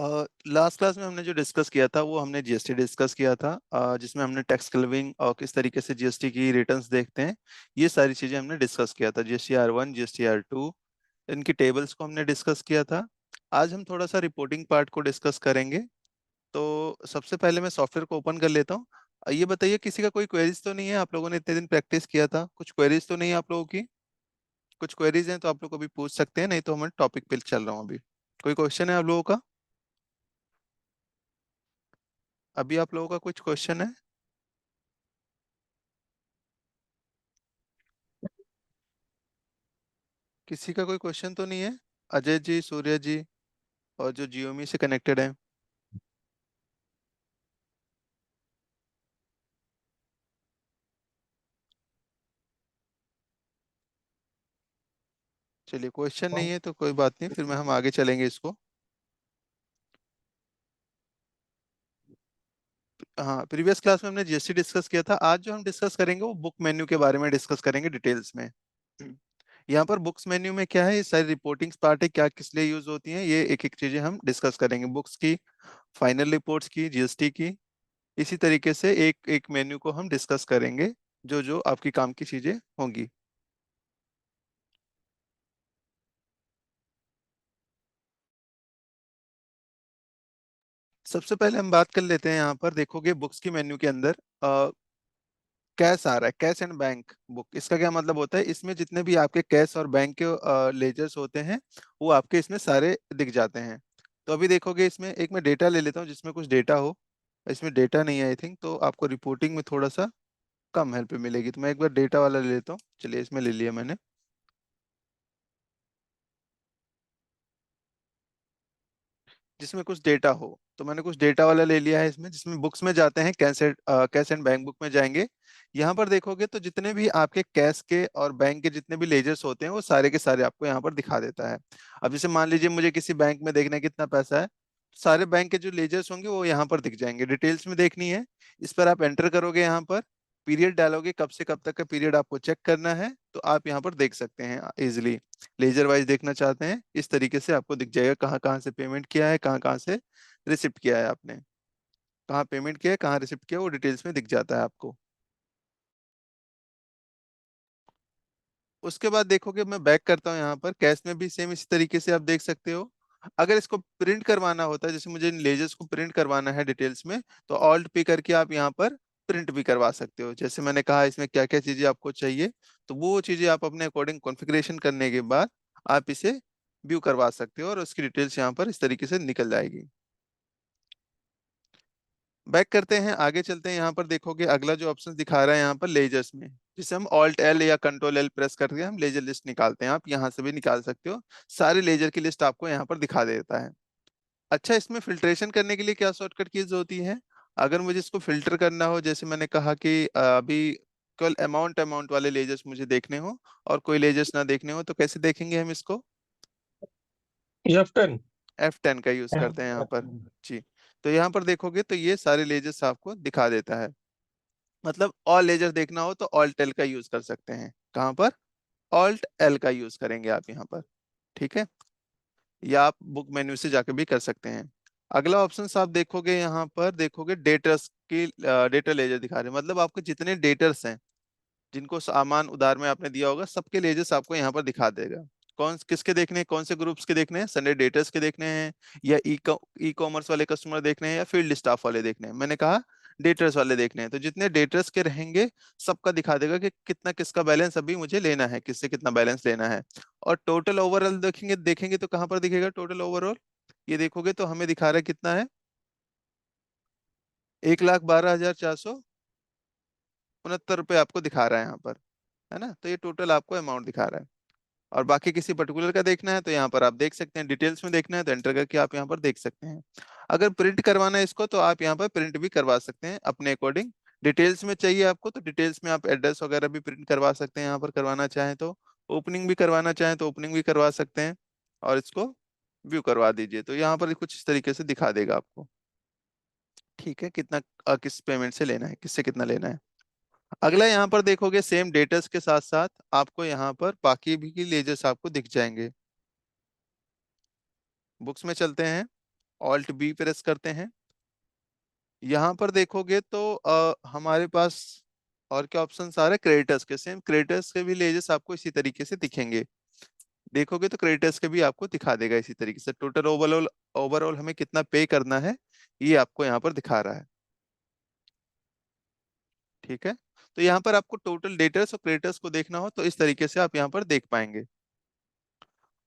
Last class में हमने जो डिस्कस किया था वो हमने जीएसटी डिस्कस किया था, जिसमें हमने टैक्स क्लबिंग और किस तरीके से जीएसटी की रिटर्न्स देखते हैं, ये सारी चीजें हमने डिस्कस किया था। जीएसटी R1, जीएसटी R2, इनकी टेबल्स को हमने डिस्कस किया था। आज हम थोड़ा सा रिपोर्टिंग पार्ट को डिस्कस करेंगे। तो सबसे पहले मैं सॉफ्टवेयर को ओपन कर लेता हूँ। ये बताइए, किसी का कोई क्वेरीज तो नहीं है? आप लोगों ने इतने दिन प्रैक्टिस किया था, कुछ क्वेरीज तो नहीं है आप लोगों की? कुछ क्वेरीज हैं तो आप लोग अभी पूछ सकते हैं, नहीं तो मैं टॉपिक पे चल रहा हूँ अभी। कोई क्वेश्चन है आप लोगों का? अभी आप लोगों का कुछ क्वेश्चन है? किसी का कोई क्वेश्चन तो नहीं है? अजय जी, सूर्य जी, और जो जियोमी से कनेक्टेड है। चलिए, क्वेश्चन नहीं है तो कोई बात नहीं, फिर मैं हम आगे चलेंगे इसको। हाँ, प्रीवियस क्लास में हमने जीएसटी डिस्कस किया था। आज जो हम डिस्कस करेंगे वो बुक मेन्यू के बारे में डिस्कस करेंगे डिटेल्स में। यहाँ पर बुक्स मेन्यू में क्या है, ये सारी रिपोर्टिंग पार्ट है, क्या किस लिए यूज होती हैं, ये एक एक चीजें हम डिस्कस करेंगे। बुक्स की, फाइनल रिपोर्ट्स की, जीएसटी की, इसी तरीके से एक एक मेन्यू को हम डिस्कस करेंगे, जो जो आपकी काम की चीजें होंगी। सबसे पहले हम बात कर लेते हैं, यहाँ पर देखोगे बुक्स की मेन्यू के अंदर कैश आ रहा है, कैश एंड बैंक बुक। इसका क्या मतलब होता है, इसमें जितने भी आपके कैश और बैंक के लेजर्स होते हैं वो आपके इसमें सारे दिख जाते हैं। तो अभी देखोगे इसमें एक मैं डेटा ले लेता हूँ जिसमें कुछ डेटा हो। इसमें डेटा नहीं है आई थिंक, तो आपको रिपोर्टिंग में थोड़ा सा कम हेल्प मिलेगी। तो मैं एक बार डेटा वाला ले लेता हूँ। चलिए, इसमें ले लिया मैंने, जिसमें कुछ डेटा हो। तो मैंने कुछ डेटा वाला ले लिया है इसमें, जिसमें बुक्स में जाते हैं, कैश एंड बैंक बुक में जाएंगे। यहाँ पर देखोगे तो जितने भी आपके कैश के और बैंक के जितने भी लेजर्स होते हैं वो सारे के सारे आपको यहाँ पर दिखा देता है। अब जैसे मान लीजिए मुझे किसी बैंक में देखना है कितना पैसा है, सारे बैंक के जो लेजर्स होंगे वो यहाँ पर दिख जाएंगे। डिटेल्स में देखनी है, इस पर आप एंटर करोगे, यहाँ पर पीरियड डालोगे, कब से कब तक का पीरियड आपको चेक करना है, तो आप यहाँ पर देख सकते हैं इजिली। लेजर वाइज देखना चाहते हैं, इस तरीके से आपको दिख जाएगा कहाँ कहाँ से पेमेंट किया है, कहाँ कहाँ से रिसिप्ट किया है आपने, कहाँ पेमेंट किया है, कहाँ रिसिप्ट किया है, वो डिटेल्स में दिख जाता है आपको। उसके बाद देखोगे, मैं बैक करता हूँ, यहाँ पर कैश में भी सेम इसी तरीके से आप देख सकते हो। अगर इसको प्रिंट करवाना होता है, जैसे मुझे इन लेजर्स को प्रिंट करवाना है डिटेल्स में, तो ऑल्ट पे करके आप यहाँ पर प्रिंट भी करवा सकते हो। जैसे मैंने कहा इसमें क्या क्या चीजें आपको चाहिए, तो वो चीजें आप अपने अकॉर्डिंग कॉन्फ़िगरेशन करने के बाद आप इसे व्यू करवा सकते हो, और उसकी डिटेल्स यहाँ पर इस तरीके से निकल जाएगी। बैक करते हैं, आगे चलते हैं। यहाँ पर देखोगे अगला जो ऑप्शन दिखा रहा है यहाँ पर लेजर्स में, जिसे हम ऑल्ट एल या कंट्रोल एल प्रेस करके हम लेजर लिस्ट निकालते हैं। आप यहाँ से भी निकाल सकते हो, सारे लेजर की लिस्ट आपको यहाँ पर दिखा देता है। अच्छा, इसमें फिल्ट्रेशन करने के लिए क्या शॉर्टकट कीज होती है? अगर मुझे इसको फिल्टर करना हो, जैसे मैंने कहा कि अभी केवल अमाउंट अमाउंट वाले लेजर्स मुझे देखने हो और कोई लेजर्स ना देखने हो, तो कैसे देखेंगे हम इसको? F10। F10 का यूज करते हैं यहाँ पर। जी, तो यहाँ पर देखोगे तो ये सारे लेजर्स आपको दिखा देता है। मतलब ऑल लेजर देखना हो तो ऑल्ट एल का यूज कर सकते हैं। कहाँ पर? ऑल्ट एल का यूज करेंगे आप यहाँ पर। ठीक है, या आप बुक मेन्यू से जाकर भी कर सकते हैं। अगला ऑप्शन आप देखोगे, यहाँ पर देखोगे डेटर्स की, डेटा लेजर दिखा रहे हैं। मतलब आपके जितने डेटर्स हैं, जिनको सामान उधार में आपने दिया होगा, सबके लेजर्स आपको यहाँ पर दिखा देगा। कौन किसके देखने हैं, कौन से ग्रुप्स के देखने हैं, संडे डेटर्स के देखने हैं, या ई कॉमर्स वाले कस्टमर देखने हैं, या फील्ड स्टाफ वाले देखने हैं? मैंने कहा डेटर्स वाले देखने हैं। तो जितने डेटर्स के रहेंगे सबका दिखा देगा कि कितना किसका बैलेंस अभी मुझे लेना है, किससे कितना बैलेंस लेना है। और टोटल ओवरऑल देखेंगे देखेंगे तो कहाँ पर दिखेगा टोटल ओवरऑल? ये देखोगे तो हमें दिखा रहा है कितना है, 1,12,469 रुपये आपको दिखा रहा है यहाँ पर, है ना? तो ये टोटल आपको अमाउंट दिखा रहा है। और बाकी किसी पर्टिकुलर का देखना है तो यहाँ पर आप देख सकते हैं, डिटेल्स में देखना है तो एंटर करके आप यहाँ पर देख सकते हैं। अगर प्रिंट करवाना है इसको तो आप यहाँ पर प्रिंट भी करवा सकते हैं अपने अकॉर्डिंग। डिटेल्स में चाहिए आपको तो डिटेल्स में आप एड्रेस वगैरह भी प्रिंट करवा सकते हैं यहाँ पर करवाना चाहें तो। ओपनिंग भी करवाना चाहें तो ओपनिंग भी करवा सकते हैं, और इसको व्यू करवा दीजिए तो यहाँ पर कुछ इस तरीके से दिखा देगा आपको। ठीक है, कितना किस पेमेंट से लेना है, किससे कितना लेना है। अगला यहाँ पर देखोगे सेम डेटर्स के साथ साथ आपको यहाँ पर बाकी भी की लेजर्स आपको दिख जाएंगे। बुक्स में चलते हैं। ऑल्ट बी प्रेस करते हैं। यहाँ पर देखोगे तो हमारे पास और क्या ऑप्शन आ रहे हैं, क्रेडिटर्स के। सेम क्रेडिटर्स के भी लेजेस आपको इसी तरीके से दिखेंगे। देखोगे तो क्रेडिटर्स के भी आपको दिखा देगा इसी तरीके से। टोटल ओवरऑल ओवरऑल हमें कितना पे करना है ये आपको यहाँ पर दिखा रहा है। ठीक है, तो यहाँ पर आपको टोटल डेटर्स और क्रेडिटर्स को देखना हो तो इस तरीके से आप यहाँ पर देख पाएंगे।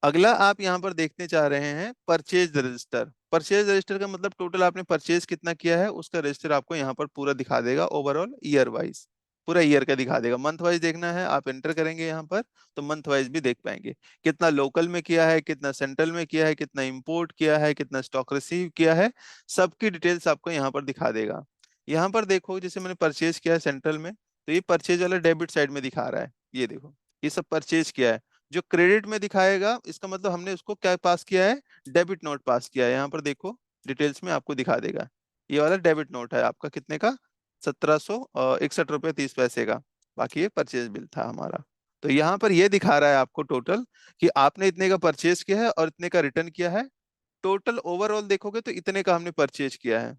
अगला आप यहाँ पर देखने चाह रहे हैं परचेज रजिस्टर। परचेज रजिस्टर का मतलब टोटल आपने परचेज कितना किया है उसका रजिस्टर आपको यहाँ पर पूरा दिखा देगा, ओवरऑल ईयर वाइज पूरा ईयर का दिखा देगा। मंथ वाइज देखना है आप एंटर करेंगे यहाँ पर तो मंथ वाइज भी देख पाएंगे, कितना लोकल में किया है, कितना सेंट्रल में किया है, कितना इंपोर्ट किया है, कितना स्टॉक रिसीव किया है, सबकी डिटेल्स आपको यहाँ पर दिखा देगा। यहाँ पर देखो जैसे मैंने परचेज किया है सेंट्रल में, तो ये परचेज वाला डेबिट साइड में दिखा रहा है। ये देखो ये सब परचेज किया है। जो क्रेडिट में दिखाएगा इसका मतलब हमने उसको क्या पास किया है, डेबिट नोट पास किया है। यहाँ पर देखो डिटेल्स में आपको दिखा देगा, ये वाला डेबिट नोट है आपका कितने का, 1761 रुपये 30 पैसे का। बाकी ये परचेज बिल था हमारा। तो यहाँ पर ये दिखा रहा है आपको टोटल कि आपने इतने का परचेज किया है और इतने का रिटर्न किया है। टोटल ओवरऑल देखोगे तो इतने का हमने परचेज किया है।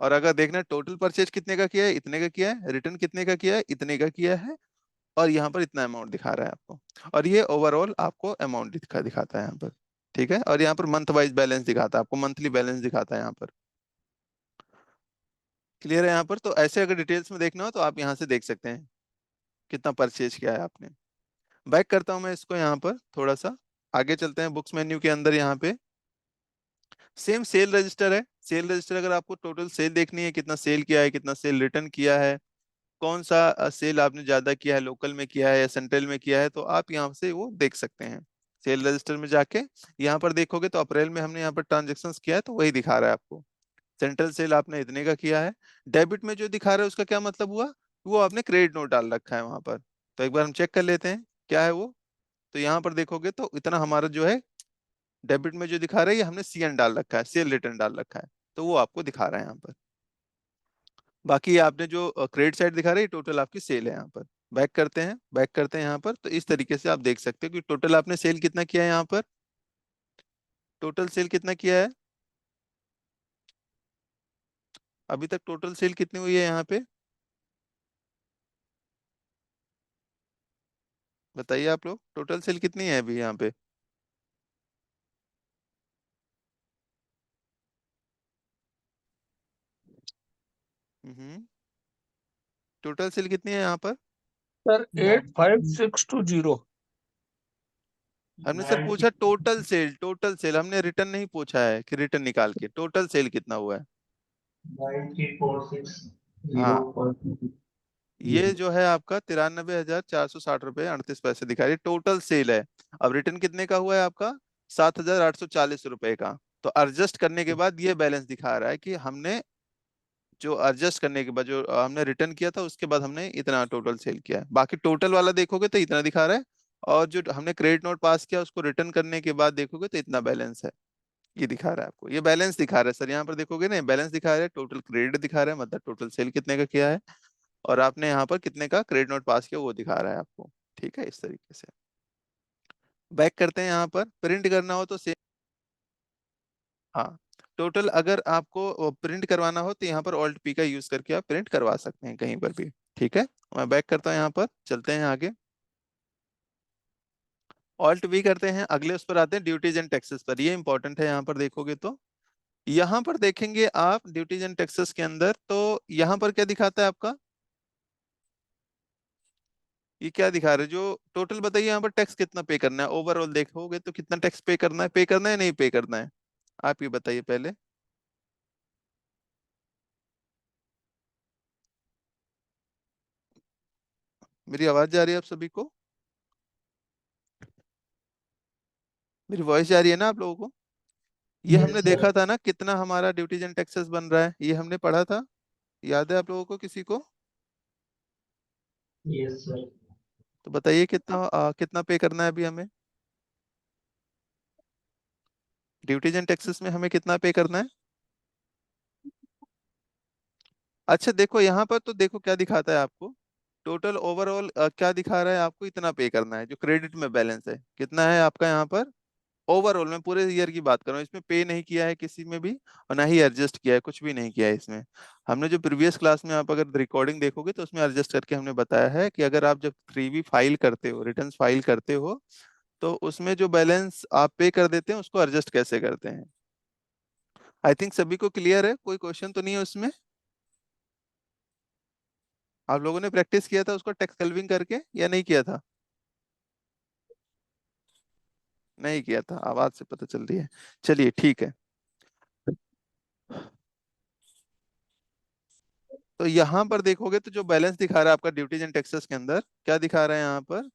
और अगर देखना टोटल परचेज कितने का किया है, इतने का किया है, रिटर्न कितने का किया है, इतने का किया है, और यहाँ पर इतना अमाउंट दिखा रहा है आपको। और ये ओवरऑल आपको अमाउंट दिखाता है यहाँ पर। ठीक है, और यहाँ पर मंथ वाइज बैलेंस दिखाता है आपको, मंथली बैलेंस दिखाता है यहाँ पर। क्लियर है यहाँ पर? तो ऐसे अगर डिटेल्स में देखना हो तो आप यहाँ से देख सकते हैं कितना परचेज किया है आपने। बैक करता हूँ मैं इसको यहाँ पर थोड़ा सा, आगे चलते हैं बुक्स मेन्यू के अंदर। यहाँ पे सेम सेल रजिस्टर है। सेल रजिस्टर अगर आपको टोटल सेल देखनी है, कितना सेल किया है, कितना सेल रिटर्न किया है, कौन सा सेल आपने ज्यादा किया है, लोकल में किया है या सेंट्रल में किया है, तो आप यहाँ से वो देख सकते हैं। सेल रजिस्टर में जाके यहाँ पर देखोगे तो अप्रैल में हमने यहाँ पर ट्रांजेक्शन्स किया है तो वही दिखा रहा है आपको। सेंट्रल सेल आपने इतने का किया है। डेबिट में जो दिखा रहा है उसका क्या मतलब हुआ, वो आपने क्रेडिट नोट डाल रखा है वहां पर। तो एक बार हम चेक कर लेते हैं क्या है वो। तो यहाँ पर देखोगे तो इतना हमारा जो है डेबिट में जो दिखा रहा है ये हमने सीएन डाल रखा है, सेल रिटर्न डाल रखा है, तो वो आपको दिखा रहा है यहाँ पर। बाकी आपने जो क्रेडिट साइड दिखा रही है टोटल आपकी सेल है यहाँ पर। बैक करते हैं यहाँ पर, तो इस तरीके से आप देख सकते हो कि टोटल आपने सेल कितना किया है यहाँ पर। टोटल सेल कितना किया है अभी तक, टोटल सेल कितनी हुई है यहाँ पे, बताइए आप लोग टोटल सेल कितनी है अभी यहाँ पे। टोटल सेल कितनी है यहाँ पर। सर 85620। हमने सर पूछा टोटल सेल, टोटल सेल, हमने रिटर्न नहीं पूछा है कि रिटर्न निकाल के, टोटल सेल कितना हुआ है। 9346 हाँ, ये जो है आपका 93,460 रुपये 38 पैसे दिखा रही है, टोटल सेल है। अब रिटर्न कितने का हुआ है आपका, 7,840 रुपए का। तो एडजस्ट करने के बाद ये बैलेंस दिखा रहा है कि हमने जो एडजस्ट करने के बाद जो हमने रिटर्न किया था उसके बाद हमने इतना टोटल सेल किया है। बाकी टोटल वाला देखोगे तो इतना दिखा रहा है, और जो हमने क्रेडिट नोट पास किया उसको रिटर्न करने के बाद देखोगे तो इतना बैलेंस है। ये दिखा रहा है आपको, ये बैलेंस दिखा रहा है सर। यहाँ पर देखोगे ना बैलेंस दिखा रहा है, टोटल क्रेडिट दिखा रहा है, मतलब टोटल सेल कितने का किया है, और आपने यहाँ पर कितने का क्रेडिट नोट पास किया वो दिखा रहा है आपको। ठीक है, इस तरीके से। बैक करते हैं यहाँ पर, प्रिंट करना हो तो सेम। हाँ, टोटल अगर आपको प्रिंट करवाना हो तो यहाँ पर ऑल्ट पी का यूज करके आप प्रिंट करवा सकते हैं कहीं पर भी। ठीक है, मैं बैक करता हूँ यहाँ पर, चलते हैं आगे। ऑल्ट वी करते हैं, अगले उस पर आते हैं ड्यूटीज एंड टैक्सेस पर। ये इंपॉर्टेंट है, यहाँ पर देखोगे तो यहाँ पर देखेंगे आप ड्यूटीज एंड टैक्सेस के अंदर, तो यहाँ पर क्या दिखाता है आपका, ये क्या दिखा रहे हैं जो टोटल, बताइए यहाँ पर टैक्स कितना पे करना है। ओवरऑल देखोगे तो कितना टैक्स पे करना है नहीं पे करना है, आप ये बताइए पहले। मेरी आवाज जा रही है आप सभी को, मेरी वॉइस जा रही है ना आप लोगों को। ये यस हमने सर। देखा था ना कितना हमारा ड्यूटीज एंड टैक्सेस बन रहा है, ये हमने पढ़ा था, याद है आप लोगों को किसी को। Yes sir. तो बताइए कितना कितना पे करना है अभी हमें, ड्यूटीज एंड टैक्सेस में हमें कितना पे करना है। अच्छा देखो यहाँ पर तो देखो क्या दिखाता है आपको, टोटल ओवरऑल क्या दिखा रहा है आपको, इतना पे करना है। जो क्रेडिट में बैलेंस है कितना है आपका यहाँ पर, ओवरऑल मैं पूरे ईयर की बात कर रहा हूँ, इसमें पे नहीं किया है किसी में भी और ना ही एडजस्ट किया है, कुछ भी नहीं किया है इसमें। हमने जो प्रीवियस क्लास में आप अगर रिकॉर्डिंग देखोगे तो उसमें एडजस्ट करके हमने बताया है कि अगर आप जब 3B फाइल करते हो, रिटर्न फाइल करते हो, तो उसमें जो बैलेंस आप पे कर देते हैं उसको एडजस्ट कैसे करते हैं। आई थिंक सभी को क्लियर है, कोई क्वेश्चन तो नहीं है उसमें। आप लोगों ने प्रैक्टिस किया था उसको टेक्स्ट कल्विंग करके या नहीं किया था? नहीं किया था, आवाज से पता चल रही है। चलिए ठीक है। तो यहाँ पर देखोगे तो जो बैलेंस दिखा रहा है आपका ड्यूटीज एंड टैक्सेस के अंदर, क्या दिखा रहा है यहाँ पर?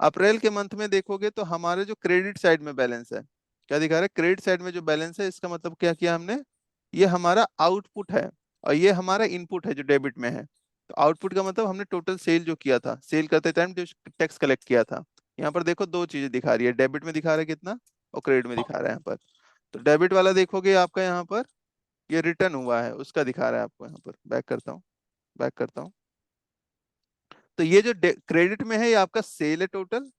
अप्रैल के मंथ में देखोगे तो हमारे जो क्रेडिट साइड में बैलेंस है, क्या दिखा रहा है? क्रेडिट साइड में जो बैलेंस है, इसका मतलब क्या किया हमने, ये हमारा आउटपुट है और ये हमारा इनपुट है जो डेबिट में है। तो आउटपुट का मतलब हमने टोटल सेल जो किया था, सेल करते टाइम जो टैक्स कलेक्ट किया था। यहाँ पर देखो दो चीजें दिखा रही है, डेबिट में दिखा रहा है कितना और क्रेडिट में दिखा रहा है यहाँ पर। तो डेबिट वाला देखोगे आपका यहाँ पर ये रिटर्न हुआ है उसका दिखा रहा है आपको। यहाँ पर बैक करता हूँ, बैक करता हूँ। तो ये जो क्रेडिट में है ये आपका सेल है टोटल,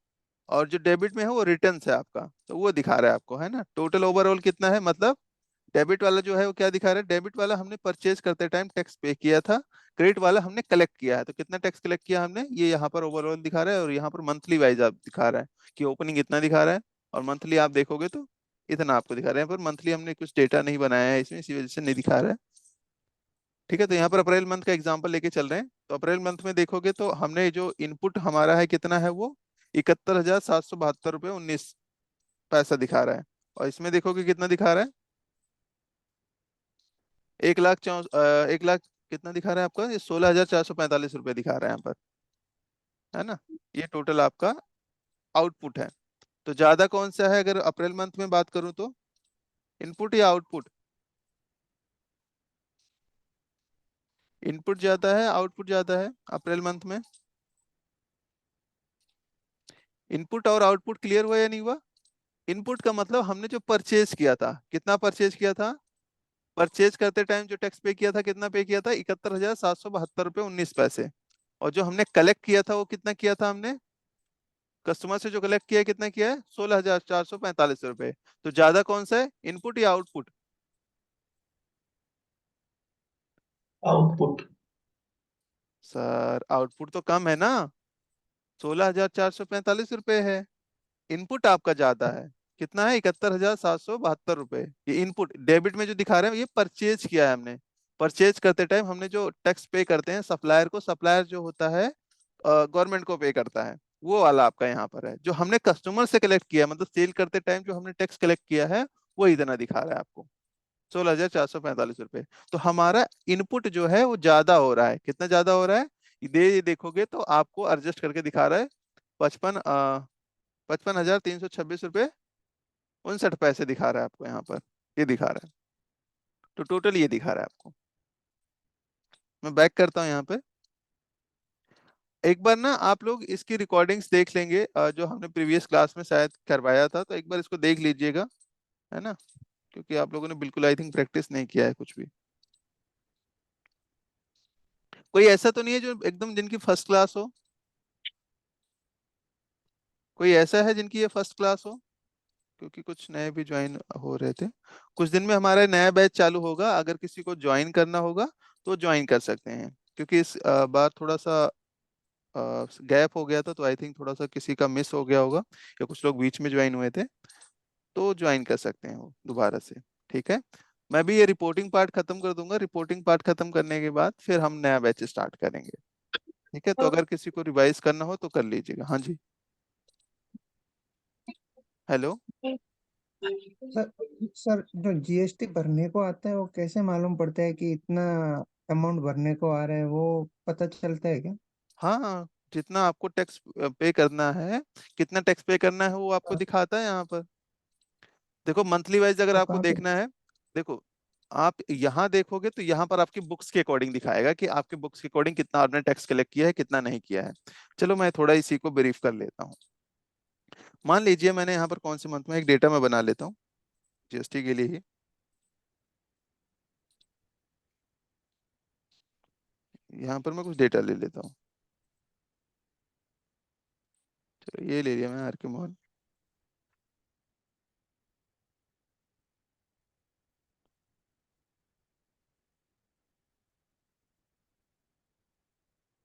और जो डेबिट में है वो रिटर्न है आपका, तो वो दिखा रहा है आपको, है ना। टोटल ओवरऑल कितना है, मतलब डेबिट वाला जो है वो क्या दिखा रहा है, डेबिट वाला हमने परचेज करते टाइम टैक्स पे किया था, क्रेडिट वाला हमने कलेक्ट किया है। तो कितना टैक्स कलेक्ट किया हमने, ये यहाँ पर ओवरऑल दिखा रहा है, और यहाँ पर मंथली वाइज आप दिखा रहा है कि ओपनिंग इतना दिखा रहा है, और मंथली आप देखोगे तो इतना आपको दिखा रहे हैं। पर मंथली हमने कुछ डेटा नहीं बनाया है इसमें, इसी वजह से नहीं दिखा रहा है। ठीक है, तो यहाँ पर अप्रैल मंथ का एग्जांपल लेके चल रहे हैं। तो अप्रैल मंथ में देखोगे तो हमने जो इनपुट हमारा है कितना है, वो 71,772 रुपये 19 पैसा दिखा रहा है। और इसमें देखोगे कितना दिखा रहा है, 1 लाख कितना दिखा रहा है आपका, ये 16,445 रुपये दिखा रहा है यहाँ पर, है ना। ये टोटल आपका आउटपुट है। तो ज्यादा कौन सा है अगर अप्रैल मंथ में बात करूं तो, इनपुट या आउटपुट? इनपुट ज्यादा है, आउटपुट ज्यादा है अप्रैल मंथ में? इनपुट और आउटपुट क्लियर हुआ या नहीं हुआ? इनपुट का मतलब हमने जो परचेज किया था, कितना परचेज किया था, परचेज करते टाइम जो टैक्स पे किया था, कितना पे किया था, 71,772 रुपये 19 पैसे। और जो हमने कलेक्ट किया था वो कितना किया था हमने, कस्टमर से जो कलेक्ट किया है कितना किया है, 16,445 रुपये। तो ज्यादा कौन सा है, इनपुट या आउटपुट? आउटपुट। सर आउटपुट तो कम है ना, 16,445 रुपये है। इनपुट आपका ज्यादा है, कितना है, 71,772 रुपये। ये इनपुट डेबिट में जो दिखा रहे हैं ये परचेज किया है हमने। परचेज करते टाइम हमने जो टैक्स पे करते हैं सप्लायर को, सप्लायर जो होता है गवर्नमेंट को पे करता है, वो वाला आपका यहाँ पर है। जो हमने कस्टमर से कलेक्ट किया, मतलब सेल करते टाइम जो हमने टैक्स कलेक्ट किया है, वो इतना दिखा रहा है आपको, 16,445 रुपये। तो हमारा इनपुट जो है वो ज्यादा हो रहा है, कितना ज्यादा हो रहा है, ये देखोगे तो आपको एडजस्ट करके दिखा रहा है, 55,326 रुपये 59 पैसे दिखा रहा है आपको यहाँ पर, ये दिखा रहा है। तो टोटल ये दिखा रहा है आपको। मैं बैक करता हूँ यहाँ पे। एक बार ना आप लोग इसकी रिकॉर्डिंग्स देख लेंगे, जो हमने प्रीवियस क्लास में शायद करवाया था, तो एक बार इसको देख लीजिएगा, है ना, क्योंकि आप लोगों ने बिल्कुल आई थिंक प्रैक्टिस नहीं किया है कुछ भी। कोई ऐसा तो नहीं है जो एकदम जिनकी फर्स्ट क्लास हो, कोई ऐसा है जिनकी ये फर्स्ट क्लास हो? क्योंकि कुछ नए भी ज्वाइन हो रहे थे। कुछ दिन में हमारा नया बैच चालू होगा, अगर किसी को ज्वाइन करना होगा तो ज्वाइन कर सकते हैं। क्योंकि इस बार थोड़ा सा गैप हो गया था, तो आई थिंक थोड़ा सा किसी का मिस हो गया होगा, या कुछ लोग बीच में ज्वाइन हुए थे, तो ज्वाइन कर सकते हैं वो दोबारा से। ठीक है, मैं भी ये रिपोर्टिंग पार्ट खत्म कर दूंगा, रिपोर्टिंग पार्ट खत्म करने के बाद फिर हम नया बैच स्टार्ट करेंगे। ठीक है, तो अगर किसी को रिवाइज करना हो तो कर लीजिएगा। हाँ जी, हेलो। सर सर जो जीएसटी भरने को आता है वो कैसे मालूम पड़ता है कि इतना अमाउंट भरने को आ रहा है, वो पता चलता है क्या? हाँ हाँ, जितना आपको टैक्स पे करना है, कितना टैक्स पे करना है वो आपको दिखाता है यहाँ पर। देखो मंथली वाइज अगर तो आपको कहाँ पे? देखना है, देखो आप यहाँ देखोगे तो यहाँ पर आपकी बुक्स के अकॉर्डिंग दिखाएगा कि आपके बुक्स के अकॉर्डिंग कितना आपने टैक्स कलेक्ट किया है, कितना नहीं किया है। चलो मैं थोड़ा इसी को ब्रीफ कर लेता हूँ। मान लीजिए मैंने यहाँ पर कौन से मंथ में एक डेटा मैं बना लेता हूँ जीएसटी के लिए ही। यहाँ पर मैं कुछ डेटा ले लेता हूँ। चलो ये ले लिया मैं, आर के मोहन।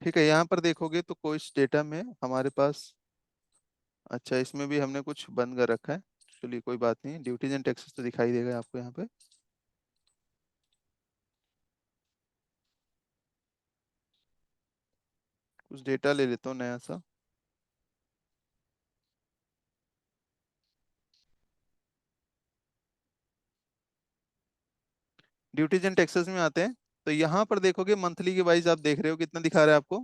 ठीक है, यहाँ पर देखोगे तो कोई डेटा में हमारे पास, अच्छा इसमें भी हमने कुछ बंद कर रखा है, चलिए कोई बात नहीं, ड्यूटीज एंड टैक्सेस तो दिखाई देगा आपको यहाँ पे। कुछ डेटा ले लेता हूँ नया सा। ड्यूटीज एंड टैक्सेस में आते हैं, तो यहाँ पर देखोगे मंथली के वाइज आप देख रहे हो कितना दिखा रहा है आपको।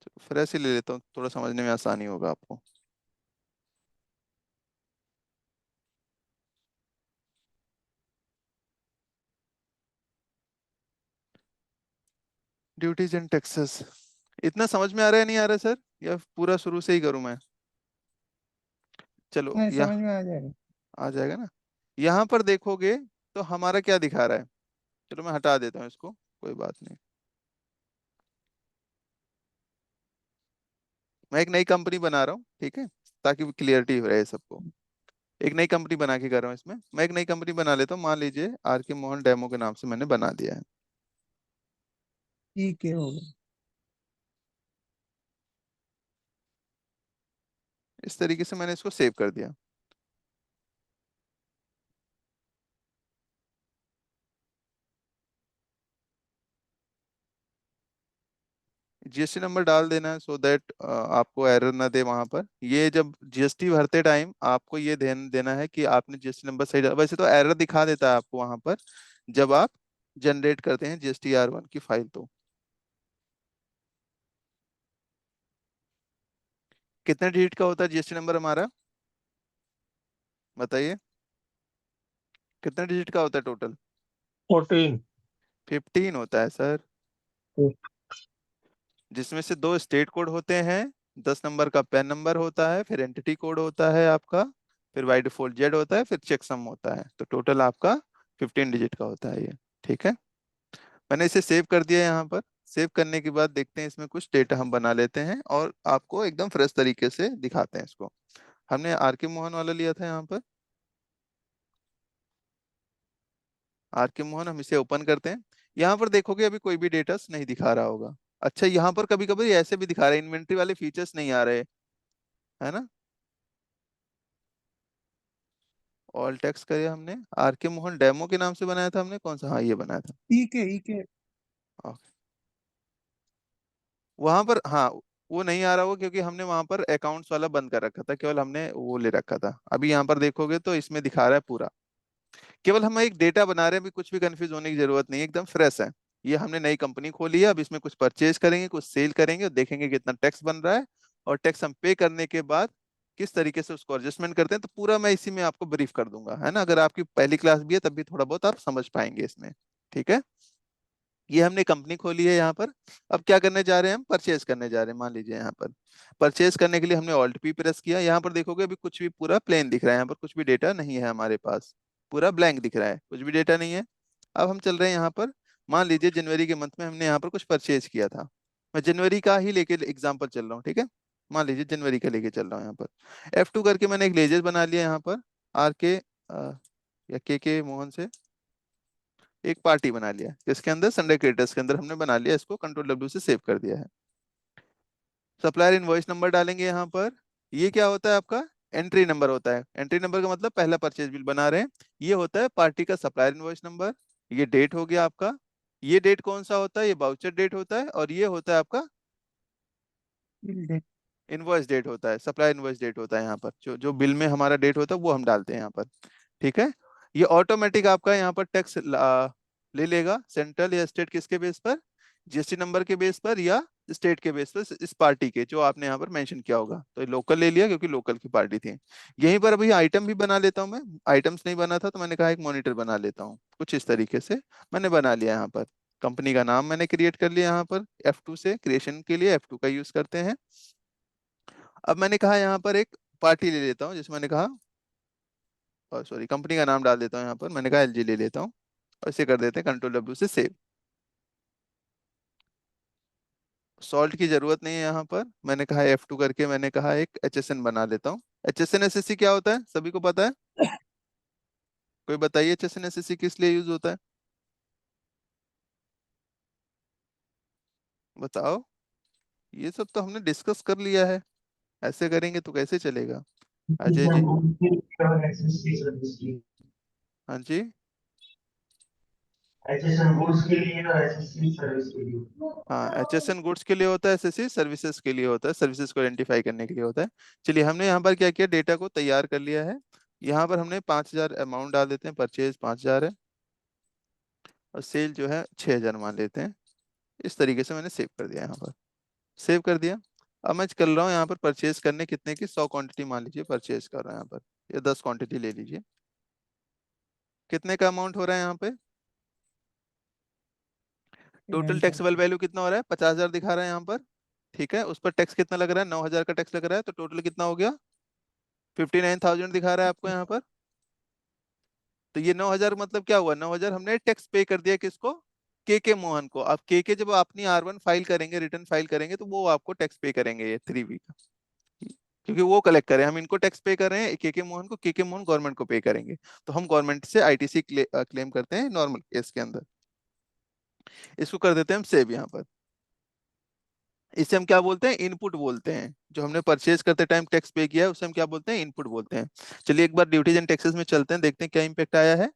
चलो फिर ऐसे ले लेता हूँ, थोड़ा समझने में आसानी होगा आपको। ड्यूटीज एंड टैक्सेस इतना समझ में आ रहा है, नहीं आ रहा है सर, या पूरा शुरू से ही करूँ मैं? चलो नहीं, समझ यहाँ में आ जाएगा। आ जाएगा ना। यहाँ पर देखोगे तो हमारा क्या दिखा रहा है, चलो मैं हटा देता हूँ इसको, कोई बात नहीं। मैं एक नई कंपनी बना रहा हूँ, ठीक है, ताकि क्लियरिटी रहे सबको। एक नई कंपनी बना के कर रहा हूँ इसमें, मैं एक नई कंपनी बना लेता हूँ, मान लीजिए आर के मोहन डेमो के नाम से मैंने बना दिया है। ठीक है, हो गया। इस तरीके से मैंने इसको सेव कर दिया। जीएसटी नंबर डाल देना है, सो दैट आपको एरर ना दे वहां पर। ये जब जीएसटी भरते टाइम आपको ये ध्यान देना है कि आपने जीएसटी नंबर सही डाला। वैसे तो एरर दिखा देता है आपको वहां पर जब आप जनरेट करते हैं GSTR1 की फाइल। तो कितने डिजिट का होता है जीएसटी नंबर हमारा, बताइए, कितने डिजिट का होता है टोटल? 14। 15 होता है सर, जिसमें से दो स्टेट कोड होते हैं, 10 नंबर का पैन नंबर होता है, फिर एंटिटी कोड होता है आपका, फिर बाई डिफॉल्ट जेड होता है, फिर चेकसम होता है। तो टोटल आपका 15 डिजिट का होता है ये। ठीक है, मैंने इसे सेव कर दिया यहाँ पर। सेव करने के बाद देखते हैं इसमें कुछ डेटा हम बना लेते हैं और आपको एकदम फ्रेश तरीके से दिखाते हैं इसको। हमने आर के मोहन वाला लिया था यहाँ पर, आर के मोहन, हम इसे ओपन करते हैं। यहाँ पर देखोगे अभी कोई भी डेटा नहीं दिखा रहा होगा। अच्छा, यहाँ पर कभी कभी ऐसे भी दिखा रहा है, इन्वेंट्री वाले फीचर्स नहीं आ रहे, है ना। ऑल टेक्स्ट करिए हमने, आर के मोहन डेमो के नाम से बनाया था हमने, कौन सा, हाँ ये बनाया था। ठीक है, ठीक है। ओके, वहां पर हाँ, वो नहीं आ रहा हो क्योंकि हमने वहां पर अकाउंट्स वाला बंद कर रखा था, केवल हमने वो ले रखा था। अभी यहाँ पर देखोगे तो इसमें दिखा रहा है पूरा। केवल हम एक डेटा बना रहे हैं, अभी कुछ भी कंफ्यूज होने की जरूरत नहीं है, एकदम फ्रेश है। ये हमने नई कंपनी खोली है, अब इसमें कुछ परचेज करेंगे, कुछ सेल करेंगे और देखेंगे कितना टैक्स बन रहा है, और टैक्स हम पे करने के बाद किस तरीके से उसको एडजस्टमेंट करते हैं, तो पूरा मैं इसी में आपको ब्रीफ कर दूंगा, है ना। अगर आपकी पहली क्लास भी है तब भी थोड़ा बहुत आप समझ पाएंगे इसमें। ठीक है, ये हमने कंपनी खोली है यहाँ पर। अब क्या करने जा रहे हैं, हम परचेज करने जा रहे हैं। मान लीजिए यहाँ पर परचेज करने के लिए हमने ऑल्ट पी प्रेस किया। यहाँ पर देखोगे अभी कुछ भी पूरा प्लेन दिख रहा है, यहाँ पर कुछ भी डेटा नहीं है हमारे पास, पूरा ब्लैंक दिख रहा है, कुछ भी डेटा नहीं है। अब हम चल रहे हैं यहाँ पर, मान लीजिए जनवरी के मंथ में हमने यहाँ पर कुछ परचेज किया था। मैं जनवरी का ही लेके एग्जाम्पल चल रहा हूँ, ठीक है। मान लीजिए जनवरी का लेके चल रहा हूँ यहाँ पर। F2 करके मैंने एक लेजर बना लिया यहाँ पर, आर के या के मोहन से एक पार्टी बना लिया, जिसके अंदर संडे क्रिएटर्स के अंदर हमने बना लिया, इसको कंट्रोल W से सेव कर दिया है। सप्लायर इनवॉइस नंबर डालेंगे यहाँ पर। ये क्या होता है आपका, एंट्री नंबर होता है। एंट्री नंबर का मतलब पहला परचेज बिल बना रहे हैं, ये होता है पार्टी का सप्लायर इनवॉइस नंबर। ये डेट हो गया आपका, ये डेट कौन सा होता है, ये बाउचर डेट होता है, और ये होता है आपका बिल डेट। इनवॉइस डेट होता है, सप्लाई इनवॉइस डेट होता है। यहाँ पर जो जो बिल में हमारा डेट होता है वो हम डालते हैं यहाँ पर। ठीक है, ये ऑटोमेटिक आपका यहाँ पर टैक्स ले लेगा, सेंट्रल या स्टेट, किसके बेस पर, जीएसटी नंबर के बेस पर या स्टेट के बेस पर, इस पार्टी के जो आपने यहाँ पर मेंशन किया होगा। तो लोकल ले लिया क्योंकि लोकल की पार्टी थी। यहीं पर अभी आइटम भी बना लेता हूँ मैं, आइटम्स नहीं बना था तो मैंने कहा एक मॉनिटर बना लेता हूँ, कुछ इस तरीके से मैंने बना लिया यहाँ पर। कंपनी का नाम मैंने क्रिएट कर लिया यहाँ पर, F2 से क्रिएशन के लिए F2 का यूज करते हैं। अब मैंने कहा यहाँ पर एक पार्टी ले लेता हूँ, जिसमें मैंने कहा, और सॉरी कंपनी का नाम डाल देता हूँ यहाँ पर, मैंने कहा LG ले लेता हूँ, और इसे कर देते हैं कंट्रोल W से सेव। सॉल्ट की जरूरत नहीं है यहाँ पर, मैंने कहा F2 करके मैंने कहा एक HSN बना लेता हूँ। HSN SSC क्या होता है, सभी को पता है? कोई बताइए HSN SSC किस लिए यूज होता है? बताओ, ये सब तो हमने डिस्कस कर लिया है, ऐसे करेंगे तो कैसे चलेगा। अजय जी। हाँ जी। हाँ, HSN गुड्स के लिए होता है, SSC सर्विसेज के लिए होता है, सर्विसेज को आइडेंटिफाई करने के लिए होता है। चलिए, हमने यहाँ पर क्या किया, डेटा को तैयार कर लिया है। यहाँ पर हमने 5,000 अमाउंट डाल देते हैं, परचेज 5,000 है और सेल जो है 6,000 मान लेते हैं। इस तरीके से मैंने सेव कर दिया, यहाँ पर सेव कर दिया। अब मैं कर रहा हूँ यहाँ पर परचेज करने कितने की, 100 क्वांटिटी मान लीजिए परचेज कर रहा हूँ यहाँ पर, ये 10 क्वांटिटी ले लीजिए। कितने का अमाउंट हो रहा है यहाँ पे, टोटल 9,000। टैक्सेबल वैल्यू कितना हो रहा है, 50,000 दिखा रहा है यहाँ पर। ठीक है, उस पर टैक्स कितना लग रहा है, 9,000 का टैक्स लग रहा है, तो टोटल कितना हो गया, 59,000 दिखा रहा है आपको यहाँ पर। तो ये 9,000 मतलब क्या हुआ, 9,000 हमने टैक्स पे कर दिया किसको, के मोहन को। अब के जब अपनी R1 फाइल करेंगे, रिटर्न फाइल करेंगे, तो वो आपको टैक्स पे करेंगे ये 3V का, क्योंकि वो कलेक्ट करें, हम इनको टैक्स पे कर रहे हैं, के मोहन को, के मोहन गवर्नमेंट को पे करेंगे। तो हम गवर्नमेंट से ITC क्लेम करते हैं नॉर्मल केस के अंदर। इसको कर देते हैं हम सेव यहाँ पर। इसे हम क्या बोलते हैं, इनपुट बोलते हैं। जो हमने परचेज करते टाइम टैक्स पे किया है उसे हम क्या बोलते हैं, इनपुट बोलते हैं। चलिए एक बार ड्यूटीज एंड टैक्सेस में चलते हैं, देखते हैं क्या इम्पेक्ट आया है।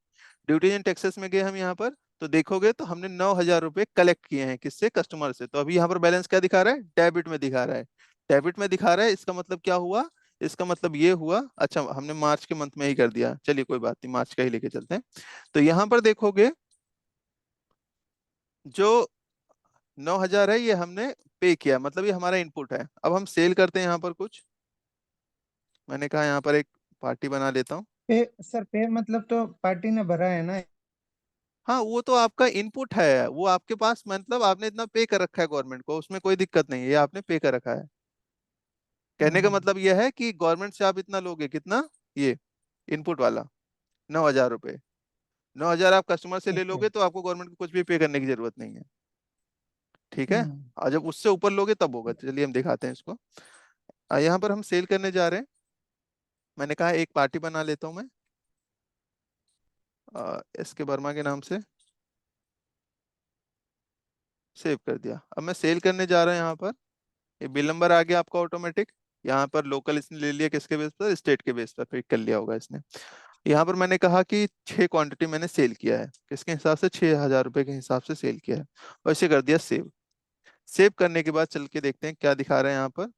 ड्यूटीज एंड टैक्सेस में गए हम यहाँ पर, तो देखोगे तो हमने 9,000 रुपए कलेक्ट किए हैं, किससे, कस्टमर से। तो अभी यहाँ पर बैलेंस क्या दिखा रहा है, डेबिट में दिखा रहा है। डेबिट में दिखा रहा है, इसका मतलब क्या हुआ, इसका मतलब ये हुआ, अच्छा हमने मार्च के मंथ में ही कर दिया, चलिए कोई बात नहीं, मार्च का ही लेके चलते हैं। तो यहाँ पर देखोगे जो 9,000 है ये हमने पे किया, मतलब ये हमारा इनपुट है। अब हम सेल करते हैं यहाँ पर कुछ, मैंने कहा यहाँ पर एक पार्टी बना लेता हूँ। पे सर, पे मतलब तो पार्टी ने भरा है ना। हाँ, वो तो आपका इनपुट है, वो आपके पास, मतलब आपने इतना पे कर रखा है गवर्नमेंट को, उसमें कोई दिक्कत नहीं है, ये आपने पे कर रखा है। कहने का हम्म। मतलब यह है कि गवर्नमेंट से आप इतना लोगे, कितना, ये इनपुट वाला 9,000 रुपये। 9,000 आप कस्टमर से ले ओके। लोगे तो आपको गवर्नमेंट को कुछ भी पे करने की जरूरत नहीं है। ठीक है, हम्म। और जब उससे ऊपर लोगे तब होगा। तो चलिए हम दिखाते हैं इसको। यहाँ पर हम सेल करने जा रहे हैं, मैंने कहा एक पार्टी बना लेता हूँ मैं, SK वर्मा के नाम से, सेव कर दिया। अब मैं सेल करने जा रहा हूँ यहाँ पर, ये बिल नंबर आ गया आपका ऑटोमेटिक। यहाँ पर लोकल इसने ले लिया, किसके बेस पर, स्टेट के बेस पर पिक कर लिया होगा इसने। यहाँ पर मैंने कहा कि 6 क्वांटिटी मैंने सेल किया है, किसके हिसाब से, 6,000 रुपए के हिसाब से सेल किया है, और इसे कर दिया सेव। सेव करने के बाद चल के देखते हैं क्या दिखा रहा है यहाँ पर।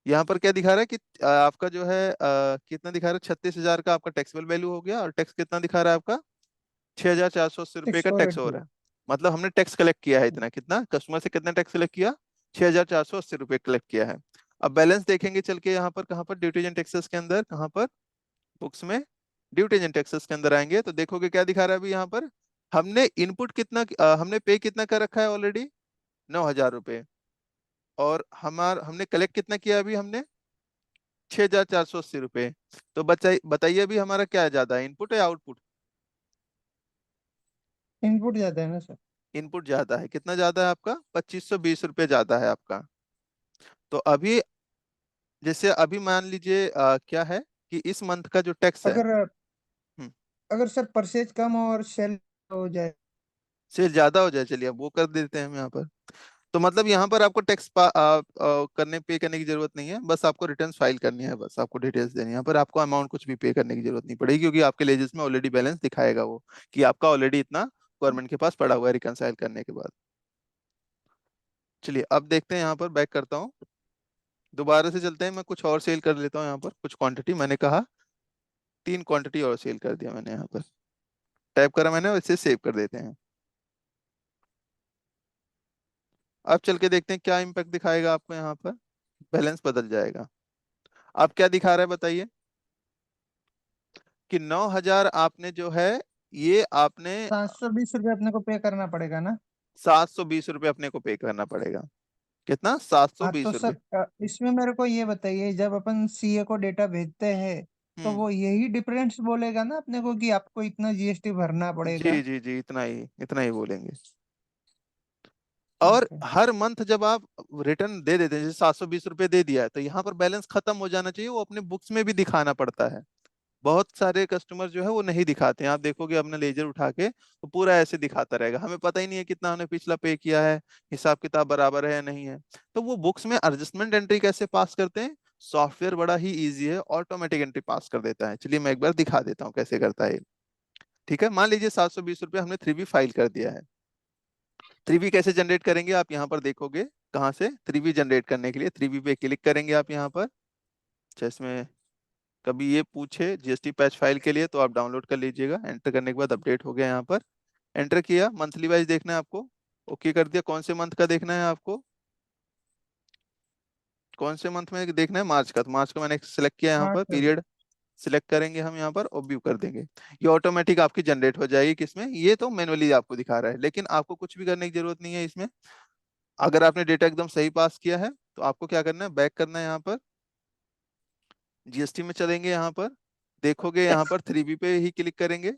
यहाँ पर क्या दिखा रहा है कि आपका जो है कितना दिखा रहा है, 36,000 का आपका टैक्सेबल वैल्यू हो गया, और टैक्स कितना दिखा रहा है आपका, 6,480 रुपये सिक्स का फोर टैक्स एट हो जीरो रहा है। मतलब हमने टैक्स कलेक्ट किया है इतना, कितना कस्टमर से कितना टैक्स कलेक्ट किया, 6,480 रुपये कलेक्ट किया है। अब बैलेंस देखेंगे चल के यहाँ पर, कहाँ पर, ड्यूटीज एंड टैक्सेस के अंदर, कहाँ पर, बुक्स में, ड्यूटीज एंड टैक्सेस के अंदर आएंगे तो देखोगे क्या दिखा रहा है अभी यहाँ पर, हमने इनपुट कितना हमने पे कितना कर रखा है ऑलरेडी, 9,000 रुपये। और हमने कलेक्ट कितना किया अभी हमने, 6,480 रुपये। तो बताइए बताइए अभी हमारा क्या ज्यादा है, इनपुट या आउटपुट। इनपुट ज्यादा है ना सर। इनपुट ज्यादा है, कितना ज्यादा है आपका, 2,520 रुपये ज्यादा है आपका। तो अभी, जैसे अभी मान लीजिए क्या है कि इस मंथ का जो टैक्स है, अगर हम्म, अगर सर परचेज कम और सेल हो जाए। सेल ज्यादा हो जाए, चलिए अब वो कर देते हैं हम यहाँ पर। तो मतलब यहाँ पर आपको टैक्स करने पे करने की जरूरत नहीं है, बस आपको रिटर्न फाइल करनी है, बस आपको डिटेल्स देनी है। यहाँ पर आपको अमाउंट कुछ भी पे करने की जरूरत नहीं पड़ेगी, क्योंकि आपके लेजेस में ऑलरेडी बैलेंस दिखाएगा वो, कि आपका ऑलरेडी इतना गवर्नमेंट के पास पड़ा हुआ है रिकनसाइल करने के बाद। चलिए अब देखते हैं, यहाँ पर बैक करता हूँ, दोबारा से चलते हैं। मैं कुछ और सेल कर लेता हूँ यहाँ पर, कुछ क्वांटिटी मैंने कहा, 3 क्वांटिटी और सेल कर दिया मैंने यहाँ पर, टाइप करा मैंने, और इसे सेव कर देते हैं। अब चल के देखते हैं क्या इम्पैक्ट दिखाएगा आपको यहाँ पर, बैलेंस बदल जाएगा। अब क्या दिखा रहा है बताइए, कि 9,000 आपने जो है, ये आपने 720 रुपये अपने को पे करना पड़ेगा ना। 720 रुपये अपने को पे करना पड़ेगा। कितना, सात सौ हाँ तो बीस सर, रुपये इसमें मेरे को ये बताइए, जब अपन सीए को डेटा भेजते हैं तो हम्म। वो यही डिफरेंस बोलेगा ना अपने को कि आपको इतना जीएसटी भरना पड़ेगा। जी जी जी, इतना ही बोलेंगे। और ओके। हर मंथ जब आप रिटर्न दे देते हैं, जैसे 720 रुपये दे दिया है, तो यहाँ पर बैलेंस खत्म हो जाना चाहिए, वो अपने बुक्स में भी दिखाना पड़ता है। बहुत सारे कस्टमर जो है वो नहीं दिखाते हैं, आप देखोगे अपना लेजर उठा के तो पूरा ऐसे दिखाता रहेगा, हमें पता ही नहीं है कितना हमने पिछला पे किया है, हिसाब किताब बराबर है या नहीं है। तो वो बुक्स में एडजस्टमेंट एंट्री कैसे पास करते हैं, सॉफ्टवेयर बड़ा ही इजी है, ऑटोमेटिक एंट्री पास कर देता है। चलिए मैं एक बार दिखा देता हूँ कैसे करता है ये। ठीक है, मान लीजिए 720 रुपये हमने 3B फाइल कर दिया है। 3B कैसे जनरेट करेंगे आप यहाँ पर देखोगे, कहाँ से 3B जनरेट करने के लिए 3B पे क्लिक करेंगे आप यहाँ पर। अच्छा, इसमें कभी ये पूछे जीएसटी पैच फाइल के लिए तो आप डाउनलोड कर लीजिएगा। एंटर करने के बाद अपडेट हो गया, यहाँ पर एंटर किया, मंथली वाइज देखना है आपको, ओके कर दिया। कौन से मंथ का देखना है आपको, कौन से मंथ में देखना है, मार्च का, तो मार्च का मैंने सिलेक्ट किया यहाँ हाँ पर, सर। पीरियड सिलेक्ट करेंगे हम यहाँ पर और व्यू कर देंगे। ये ऑटोमेटिक आपकी जनरेट हो जाएगी किसमें, ये तो मैनुअली आपको दिखा रहा है, लेकिन आपको कुछ भी करने की जरूरत नहीं है इसमें। अगर आपने डेटा एकदम सही पास किया है तो आपको क्या करना है, बैक करना है, यहाँ पर जीएसटी में चलेंगे, यहाँ पर देखोगे, यहाँ पर 3B पे ही क्लिक करेंगे,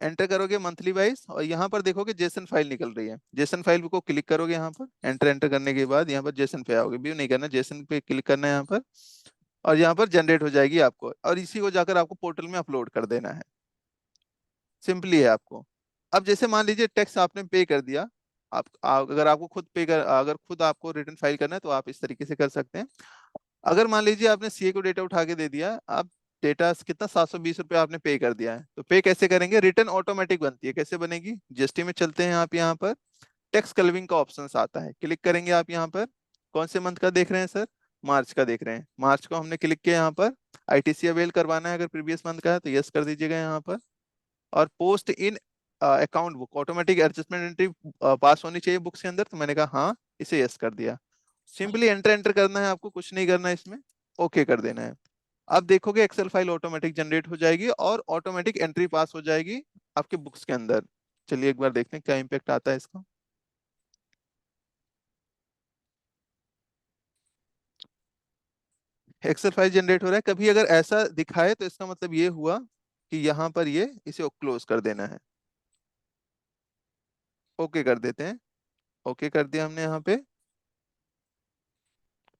एंटर करोगे मंथली वाइज और यहाँ पर देखोगे जेसन फाइल निकल रही है, जेसन फाइल को क्लिक करोगे यहाँ पर, एंटर एंटर करने के बाद यहाँ पर जेसन पे आओगे, व्यू नहीं करना, जेसन पे क्लिक करना है यहाँ पर, और यहाँ पर जनरेट हो जाएगी आपको, और इसी को जाकर आपको पोर्टल में अपलोड कर देना है। सिंपली है आपको। अब जैसे मान लीजिए टैक्स आपने पे कर दिया, अगर आपको खुद पे कर, अगर खुद आपको रिटर्न फाइल करना है तो आप इस तरीके से कर सकते हैं। अगर मान लीजिए आपने सीए को डेटा उठा के दे दिया, आप डेटा कितना 720 रुपये आपने पे कर दिया है, तो पे कैसे करेंगे, रिटर्न ऑटोमेटिक बनती है, कैसे बनेगी, जीएसटी में चलते हैं आप, यहाँ पर टैक्स कलविंग का ऑप्शन आता है, क्लिक करेंगे आप यहाँ पर। कौन से मंथ का देख रहे हैं सर, मार्च का देख रहे हैं, मार्च को हमने क्लिक किया यहाँ पर, आईटीसी अवेल करवाना है, अगर प्रीवियस मंथ का है तो यस कर दीजिएगा यहाँ पर, और पोस्ट इन account book, automatic adjustment entry पास होनी चाहिए बुक्स के अंदर, तो मैंने कहा हाँ, इसे यस कर दिया। सिंपली एंटर एंटर करना है आपको, कुछ नहीं करना है इसमें, ओके कर देना है। अब देखोगे एक्सेल फाइल ऑटोमेटिक जनरेट हो जाएगी और ऑटोमेटिक एंट्री पास हो जाएगी आपके बुक्स के अंदर। चलिए एक बार देखते हैं क्या इम्पेक्ट आता है इसका। एक्सेल फाइल जनरेट हो रहा है, कभी अगर ऐसा दिखाए तो इसका मतलब ये हुआ कि यहाँ पर ये इसे क्लोज कर देना है, ओके कर देते हैं, ओके कर दिया हमने यहाँ पे।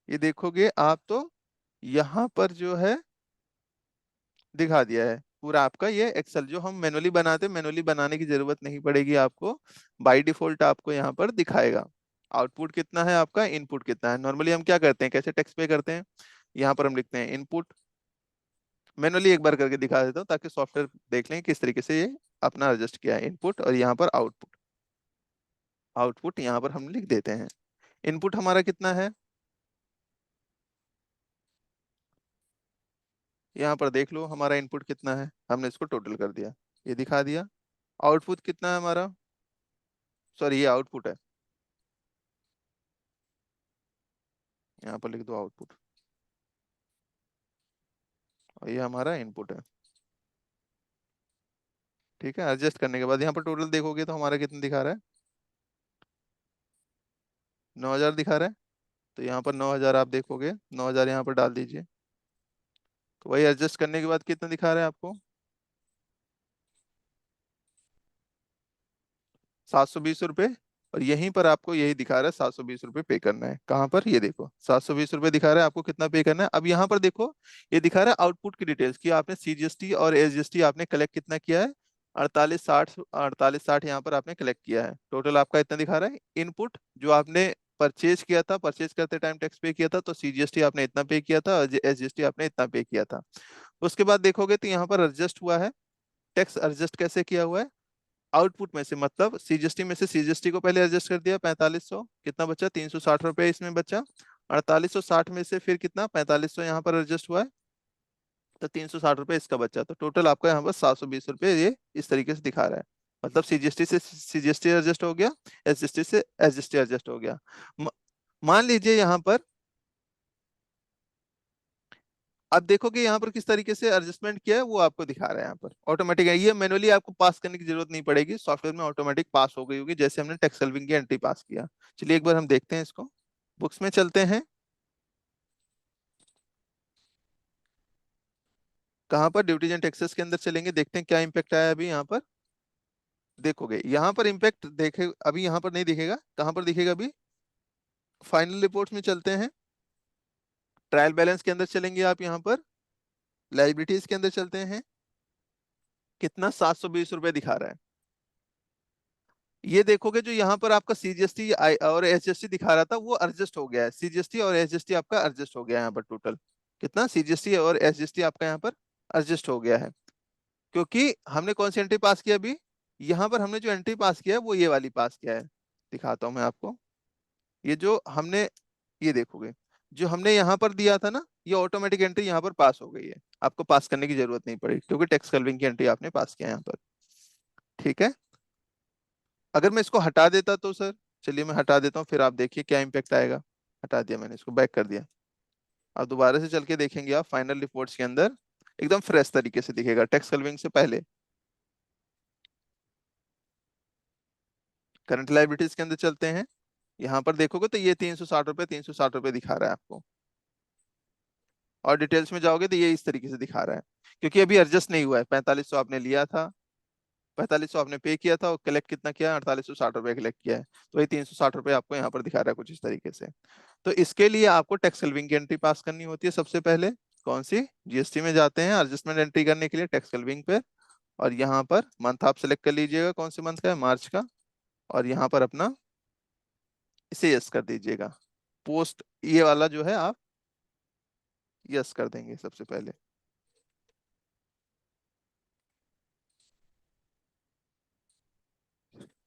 ये देखोगे आप तो यहाँ पर जो है दिखा दिया है पूरा आपका ये एक्सेल, जो हम मैनुअली बनाते हैं, मैनुअली बनाने की जरूरत नहीं पड़ेगी आपको, बाय डिफॉल्ट आपको यहाँ पर दिखाएगा आउटपुट कितना है आपका, इनपुट कितना है। नॉर्मली हम क्या करते हैं, कैसे टैक्स पे करते हैं, यहाँ पर हम लिखते हैं इनपुट, मैनुअली एक बार करके दिखा देता हूँ ताकि सॉफ्टवेयर देख लें किस तरीके से ये अपना एडजस्ट किया है, इनपुट और यहाँ पर आउटपुट, आउटपुट यहाँ पर हम लिख देते हैं। इनपुट हमारा कितना है, यहाँ पर देख लो हमारा इनपुट कितना है, हमने इसको टोटल कर दिया, ये दिखा दिया। आउटपुट कितना है हमारा, सॉरी ये आउटपुट है, यहाँ पर लिख दो आउटपुट, और ये हमारा इनपुट है। ठीक है, एडजस्ट करने के बाद यहाँ पर टोटल देखोगे तो हमारा कितना दिखा रहा है, 9,000 दिखा रहा है, तो यहाँ पर 9,000 आप देखोगे, 9,000 यहाँ पर डाल दीजिए, तो वही एडजस्ट करने के बाद कितना दिखा रहा है आपको, 720 रुपये, और यहीं पर आपको यही दिखा रहा है 720 रुपये पे करना है, कहाँ पर, ये देखो 720 रुपये दिखा रहा है आपको कितना पे करना है। अब यहाँ पर देखो ये दिखा रहा है आउटपुट की डिटेल्स की, आपने सीजीएसटी और एसजीएसटी आपने कलेक्ट कितना किया है, 4860 यहाँ पर आपने कलेक्ट किया है, टोटल आपका इतना दिखा रहा है। इनपुट जो आपने परचेज किया था, परचेज करते टाइम टैक्स पे किया था, तो सीजीएसटी आपने इतना पे किया था और एसजीएसटी आपने इतना पे किया था। उसके बाद देखोगे तो यहाँ पर एडजस्ट हुआ है, टैक्स एडजस्ट कैसे किया हुआ है, आउटपुट में से, मतलब सीजीएसटी में से सीजीएसटी को पहले एडजस्ट कर दिया 4500, कितना बचा 360 रुपये इसमें बचा, 4860 में से फिर कितना 4500 यहाँ पर एडजस्ट हुआ है, तो 360 रुपये इसका बचा, तो टोटल आपका यहाँ पर 720 रुपये ये इस तरीके से दिखा रहा है। मतलब सीजीएसटी से सीजीएसटी एडजस्ट हो गया, एसजीएसटी से एसजीएसटी एडजस्ट हो गया। म- मान लीजिए यहाँ पर अब देखोगे यहाँ पर किस तरीके से एडजस्टमेंट किया है वो आपको दिखा रहा है, यहाँ पर ऑटोमेटिक है, ये मैनुअली आपको पास करने की जरूरत नहीं पड़ेगी, सॉफ्टवेयर में ऑटोमेटिक पास हो गई होगी जैसे हमने टेक्स्ट सेल्विंग की एंट्री पास किया। चलिए एक बार हम देखते हैं इसको, बुक्स में चलते हैं, कहाँ पर ड्यूटीज एंड टैक्सेस के अंदर चलेंगे, देखते हैं क्या इम्पैक्ट आया अभी यहाँ पर। देखोगे यहाँ पर इम्पैक्ट देखे, अभी यहाँ पर नहीं दिखेगा, कहाँ पर दिखेगा अभी, फाइनल रिपोर्ट्स में चलते हैं, ट्रायल बैलेंस के अंदर चलेंगे आप यहाँ पर, लाइबिलिटीज के अंदर चलते हैं, कितना 720 रुपए दिखा रहा है। ये देखोगे जो यहाँ पर आपका सीजीएसटी और एसजीएसटी दिखा रहा था वो एडजस्ट हो गया है, सीजीएसटी और एसजीएसटी आपका एडजस्ट हो गया है यहाँ पर टोटल। कितना सीजीएसटी और एसजीएसटी आपका यहाँ पर एडजस्ट हो गया है, क्योंकि हमने कौन सी एंट्री पास किया अभी, यहाँ पर हमने जो एंट्री पास किया है वो ये वाली पास किया है। दिखाता हूँ मैं आपको, ये जो हमने, ये देखोगे जो हमने यहाँ पर दिया था ना, ये ऑटोमेटिक एंट्री यहाँ पर पास हो गई है, आपको पास करने की जरूरत नहीं पड़ी क्योंकि टैक्स कलविंग की एंट्री आपने पास किया है यहाँ पर। ठीक है, अगर मैं इसको हटा देता तो सर, चलिए मैं हटा देता हूँ फिर आप देखिए क्या इम्पैक्ट आएगा। हटा दिया मैंने, इसको बैक कर दिया। अब दोबारा से चल के देखेंगे आप फाइनल रिपोर्ट्स के अंदर एकदम फ्रेश तरीके से दिखेगा टैक्स कलविंग से पहले। करंट लाइबिलिटीज के अंदर चलते हैं, यहाँ पर देखोगे तो ये 360 रुपए 360 रुपए दिखा रहा है आपको, और डिटेल्स में जाओगे तो ये इस तरीके से दिखा रहा है, क्योंकि अभी एडजस्ट नहीं हुआ है। 4500 आपने लिया था, 4500 आपने पे किया था और कलेक्ट कितना किया, 4860 रुपए कलेक्ट किया है, तो ये 360 रुपए आपको यहाँ पर दिखा रहा है कुछ इस तरीके से। तो इसके लिए आपको टैक्स सेविंग की एंट्री पास करनी होती है सबसे पहले। कौन सी, जीएसटी में जाते हैं एडजस्टमेंट एंट्री करने के लिए टैक्स सेविंग पे, और यहाँ पर मंथ आप सेलेक्ट कर लीजिएगा कौन से मंथ का है, मार्च का, और यहाँ पर अपना इसे यस कर दीजिएगा। पोस्ट ये वाला जो है आप यस कर देंगे सबसे पहले।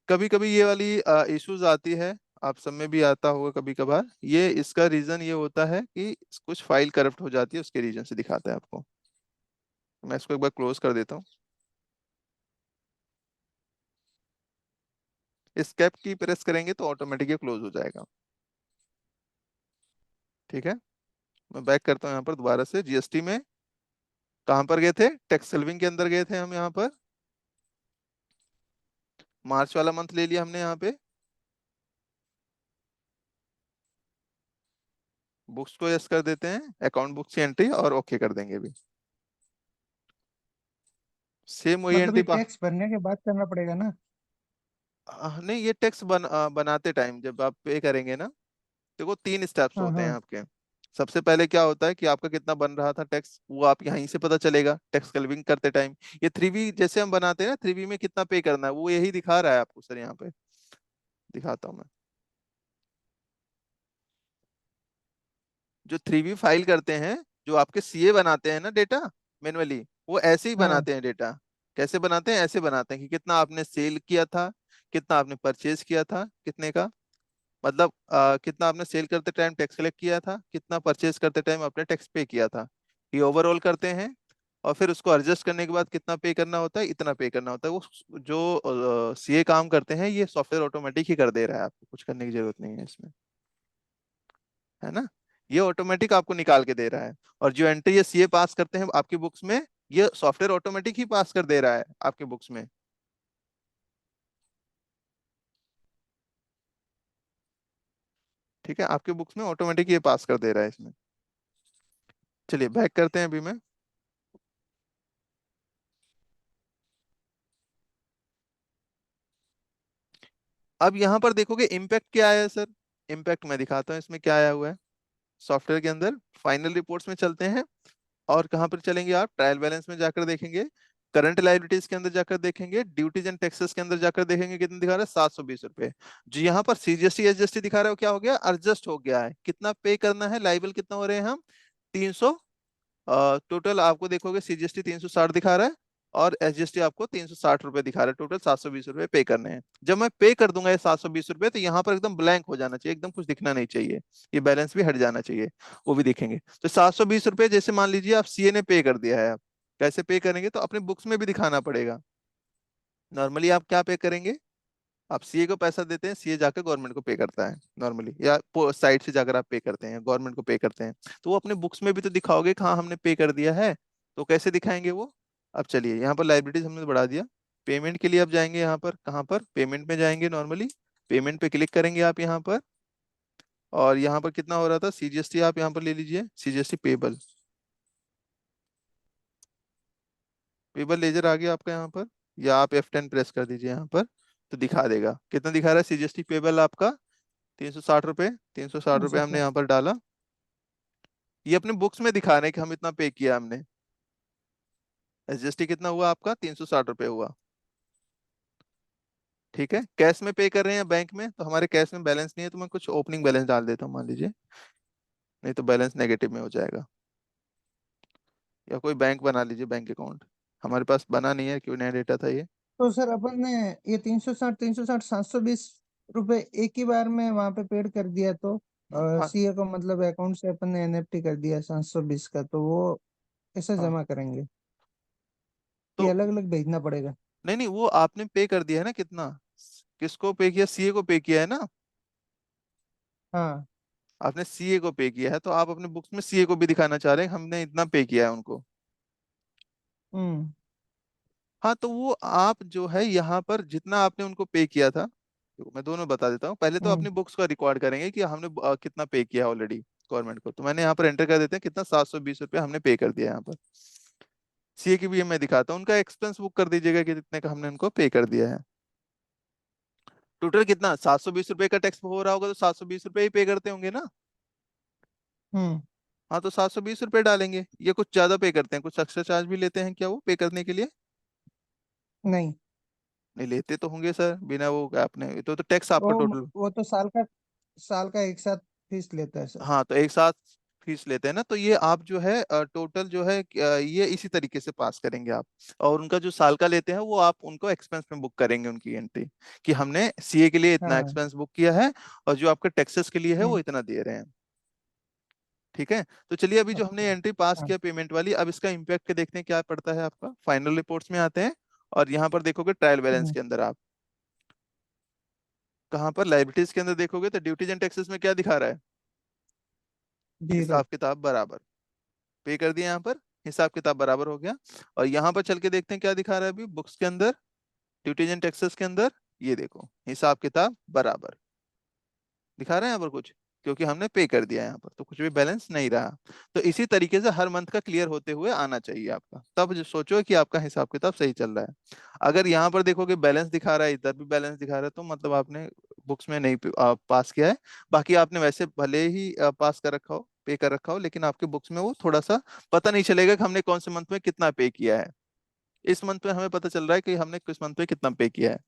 कभी कभी ये वाली इश्यूज आती है, आप सब में भी आता होगा कभी कभार, ये इसका रीजन ये होता है कि कुछ फाइल करप्ट हो जाती है, उसके रीजन से दिखाता है आपको। मैं इसको एक बार क्लोज कर देता हूँ, एस्केप की प्रेस करेंगे तो ऑटोमेटिक क्लोज हो जाएगा। ठीक है, मैं बैक करता हूँ यहाँ पर दोबारा से। जीएसटी में कहाँ पर गए थे, टैक्स सेविंग के अंदर गए थे हम, यहाँ पर मार्च वाला मंथ ले लिया हमने यहाँ पे, बुक्स को यस कर देते हैं, अकाउंट बुक्स की एंट्री और ओके कर देंगे भी। सेम वही मतलब एंट्री ये टैक्स भरने के बाद करना पड़ेगा ना? नहीं, ये टैक्स बनाते टाइम जब आप पे करेंगे ना, देखो 3 स्टेप्स हाँ होते हैं हाँ। आपके। सबसे पहले क्या होता है कि आपका कितना बन रहा था टैक्स, वो आप यहीं से पता चलेगा टैक्स कलविंग करते टाइम। ये 3V जैसे हम बनाते हैं ना, 3V में कितना पे करना है वो यही दिखा रहा है आपको सर, यहाँ पे दिखाता हूँ मैं। जो 3V फाइल करते हैं, जो आपके सीए बनाते हैं ना डेटा मैनुअली, वो ऐसे ही हाँ बनाते हैं डेटा। कैसे बनाते हैं, ऐसे बनाते हैं कि कितना आपने सेल किया था, कितना आपने परचेज किया था, कितने का, मतलब कितना आपने सेल करते टाइम टैक्स कलेक्ट किया था, कितना परचेज करते टाइम आपने टैक्स पे किया था, ये ओवरऑल करते हैं। और फिर उसको एडजस्ट करने के बाद कितना पे करना होता है, इतना पे करना होता है। वो जो सीए काम करते हैं ये सॉफ्टवेयर ऑटोमेटिक ही कर दे रहा है, आपको कुछ करने की जरूरत नहीं है इसमें, है ना। ये ऑटोमेटिक आपको निकाल के दे रहा है, और जो एंट्री ये सीए पास करते हैं आपकी बुक्स में, ये सॉफ्टवेयर ऑटोमेटिक ही पास कर दे रहा है आपके बुक्स में। ठीक है, आपके बुक्स में ऑटोमेटिक ये पास कर दे रहा है इसमें। चलिए बैक करते हैं अभी मैं। अब यहाँ पर देखोगे इम्पैक्ट क्या आया है सर, इम्पैक्ट मैं दिखाता हूँ इसमें क्या आया हुआ है। सॉफ्टवेयर के अंदर फाइनल रिपोर्ट्स में चलते हैं, और कहाँ पर चलेंगे आप, ट्रायल बैलेंस में जाकर देखेंगे, करंट लायबिलिटीज के अंदर जाकर देखेंगे, ड्यूटीज एंड टैक्सेस के अंदर जाकर देखेंगे कितना दिखा रहा है, 720 रुपए। जो यहाँ पर सीजीएसटी एसजीएसटी दिखा रहा है वो क्या हो गया, एडजस्ट हो गया है। कितना पे करना है, लाइबल कितना हो रहे हैं हम, 300। टोटल आपको देखोगे सीजीएसटी 360 दिखा रहा है, और एसजीएसटी आपको 360 रुपए दिखा रहा है, टोटल 720 रुपए पे करने हैं। जब मैं पे कर दूंगा ये 720 रुपए, तो यहाँ पर एकदम ब्लैंक हो जाना चाहिए, एकदम कुछ दिखना नहीं चाहिए, ये बैलेंस भी हट जाना चाहिए, वो भी दिखेंगे। तो 720 रुपए जैसे मान लीजिए आप सीए ने पे कर दिया है, आप कैसे पे करेंगे, तो अपने बुक्स में भी दिखाना पड़ेगा। नॉर्मली आप क्या पे करेंगे, आप सीए को पैसा देते हैं, सीए जाकर गवर्नमेंट को पे करता है नॉर्मली, या साइट से जाकर आप पे करते हैं, गवर्नमेंट को पे करते हैं, तो वो अपने बुक्स में भी तो दिखाओगे कहाँ हमने पे कर दिया है। तो कैसे दिखाएंगे वो। अब चलिए यहाँ पर लाइब्रेरीज हमने बढ़ा दिया, पेमेंट के लिए आप जाएंगे यहाँ पर, कहाँ पर, पेमेंट में जाएंगे नॉर्मली, पेमेंट पे क्लिक करेंगे आप यहाँ पर, और यहाँ पर कितना हो रहा था सीजीएसटी, आप यहाँ पर ले लीजिए सीजीएसटी पेबल, पेबल लेजर आ गया आपका यहाँ पर, या आप F10 प्रेस कर दीजिए यहाँ पर, तो दिखा देगा कितना दिखा रहा है सीजीएसटी पेबल आपका, 360 रुपए, 360 रुपए हमने अच्छा। यहाँ पर डाला। ये अपने बुक्स में दिखा रहे हैं कि हम इतना पे किया हमने। एसजीएसटी कितना हुआ आपका? 360 रुपये हुआ। ठीक है, कैश में पे कर रहे हैं बैंक में, तो हमारे कैश में बैलेंस नहीं है, तो मैं कुछ ओपनिंग बैलेंस डाल देता हूँ मान लीजिए, नहीं तो बैलेंस नेगेटिव में हो जाएगा। या कोई बैंक बना लीजिए, बैंक अकाउंट। हमारे पास बना नहीं है क्यों, नया डेटा था ये। तो सर अपन ने ये 360 720 रुपए एक ही बार में वहां पे पेड कर दिया, तो हाँ सीए को मतलब अकाउंट से अपन ने एनएफटी कर दिया 720 का, तो वो कैसे हाँ। जमा करेंगे? कि तो अलग अलग भेजना पड़ेगा? नहीं नहीं, वो आपने पे कर दिया है ना कितना, किसको पे किया? सीए को पे किया है ना। हाँ। आपने सीए को पे किया है, तो आप अपने बुक्स में सीए को भी दिखाना चाह रहे हैं हमने इतना पे किया है उनको। हम्म। हाँ, तो वो आप जो है यहाँ पर जितना आपने उनको पे किया था, तो मैं दोनों बता देता हूँ। पहले तो हम्म। अपनी बुक्स का रिकॉर्ड करेंगे कि हमने कितना पे किया ऑलरेडी गवर्नमेंट को। तो मैंने यहाँ पर एंटर कर देते हैं कितना, 720 रुपये हमने पे कर दिया यहाँ पर। सीए की भी मैं दिखाता हूँ, उनका एक्सपेंस बुक कर दीजिएगा कि कितने का हमने उनको पे कर दिया है। टोटल कितना, 720 रुपये का टैक्स हो रहा होगा, तो 720 रुपये ही पे करते होंगे ना। हम्म। हाँ, तो 720 रुपये डालेंगे। ये कुछ ज्यादा पे करते हैं, कुछ एक्स्ट्रा चार्ज भी लेते हैं क्या वो पे करने के लिए? नहीं, नहीं लेते तो होंगे सर, बिना वो आपने तो टैक्स आपका टोटल। वो तो साल का एक साथ फीस लेता है सर। हाँ, तो एक साथ फीस लेते हैं ना, तो ये आप जो है टोटल जो है ये इसी तरीके से पास करेंगे आप। और उनका जो साल का लेते हैं वो आप उनको एक्सपेंस में बुक करेंगे, उनकी एंट्री कि हमने सीए के लिए इतना हाँ। एक्सपेंस बुक किया है, और जो आपका टैक्सेस के लिए है वो हम्म। इतना दे रहे हैं। ठीक है, तो चलिए अभी जो हमने अच्छा। एंट्री पास हाँ। किया पेमेंट वाली, अब इसका इम्पैक्ट देखते हैं क्या पड़ता है आपका। फाइनल रिपोर्ट्स में आते हैं, और यहाँ पर देखोगे ट्रायल बैलेंस हम्म। के अंदर आप कहाँ पर लाइबिलिटीज के अंदर देखोगे, तो ड्यूटीज एंड टैक्सेस में क्या दिखा रहा है? जीरो। हिसाब किताब बराबर, पे कर दिया यहाँ पर, हिसाब किताब बराबर हो गया। और यहाँ पर चल के देखते हैं क्या दिखा रहा है अभी बुक्स के अंदर, ड्यूटीज एंड टैक्सेस के अंदर। ये देखो हिसाब किताब बराबर दिखा रहे हैं यहाँ पर कुछ, क्योंकि हमने पे कर दिया है यहाँ पर, तो कुछ भी बैलेंस नहीं रहा। तो इसी तरीके से हर मंथ का क्लियर होते हुए आना चाहिए आपका, तब जो सोचो कि आपका हिसाब किताब सही चल रहा है। अगर यहाँ पर देखोगे बैलेंस दिखा रहा है, इधर भी बैलेंस दिखा रहा है, तो मतलब आपने बुक्स में नहीं पास किया है। बाकी आपने वैसे भले ही पास कर रखा हो, पे कर रखा हो, लेकिन आपके बुक्स में वो थोड़ा सा पता नहीं चलेगा कि हमने कौन से मंथ में कितना पे किया है। इस मंथ में हमें पता चल रहा है कि हमने किस मंथ में कितना पे किया है,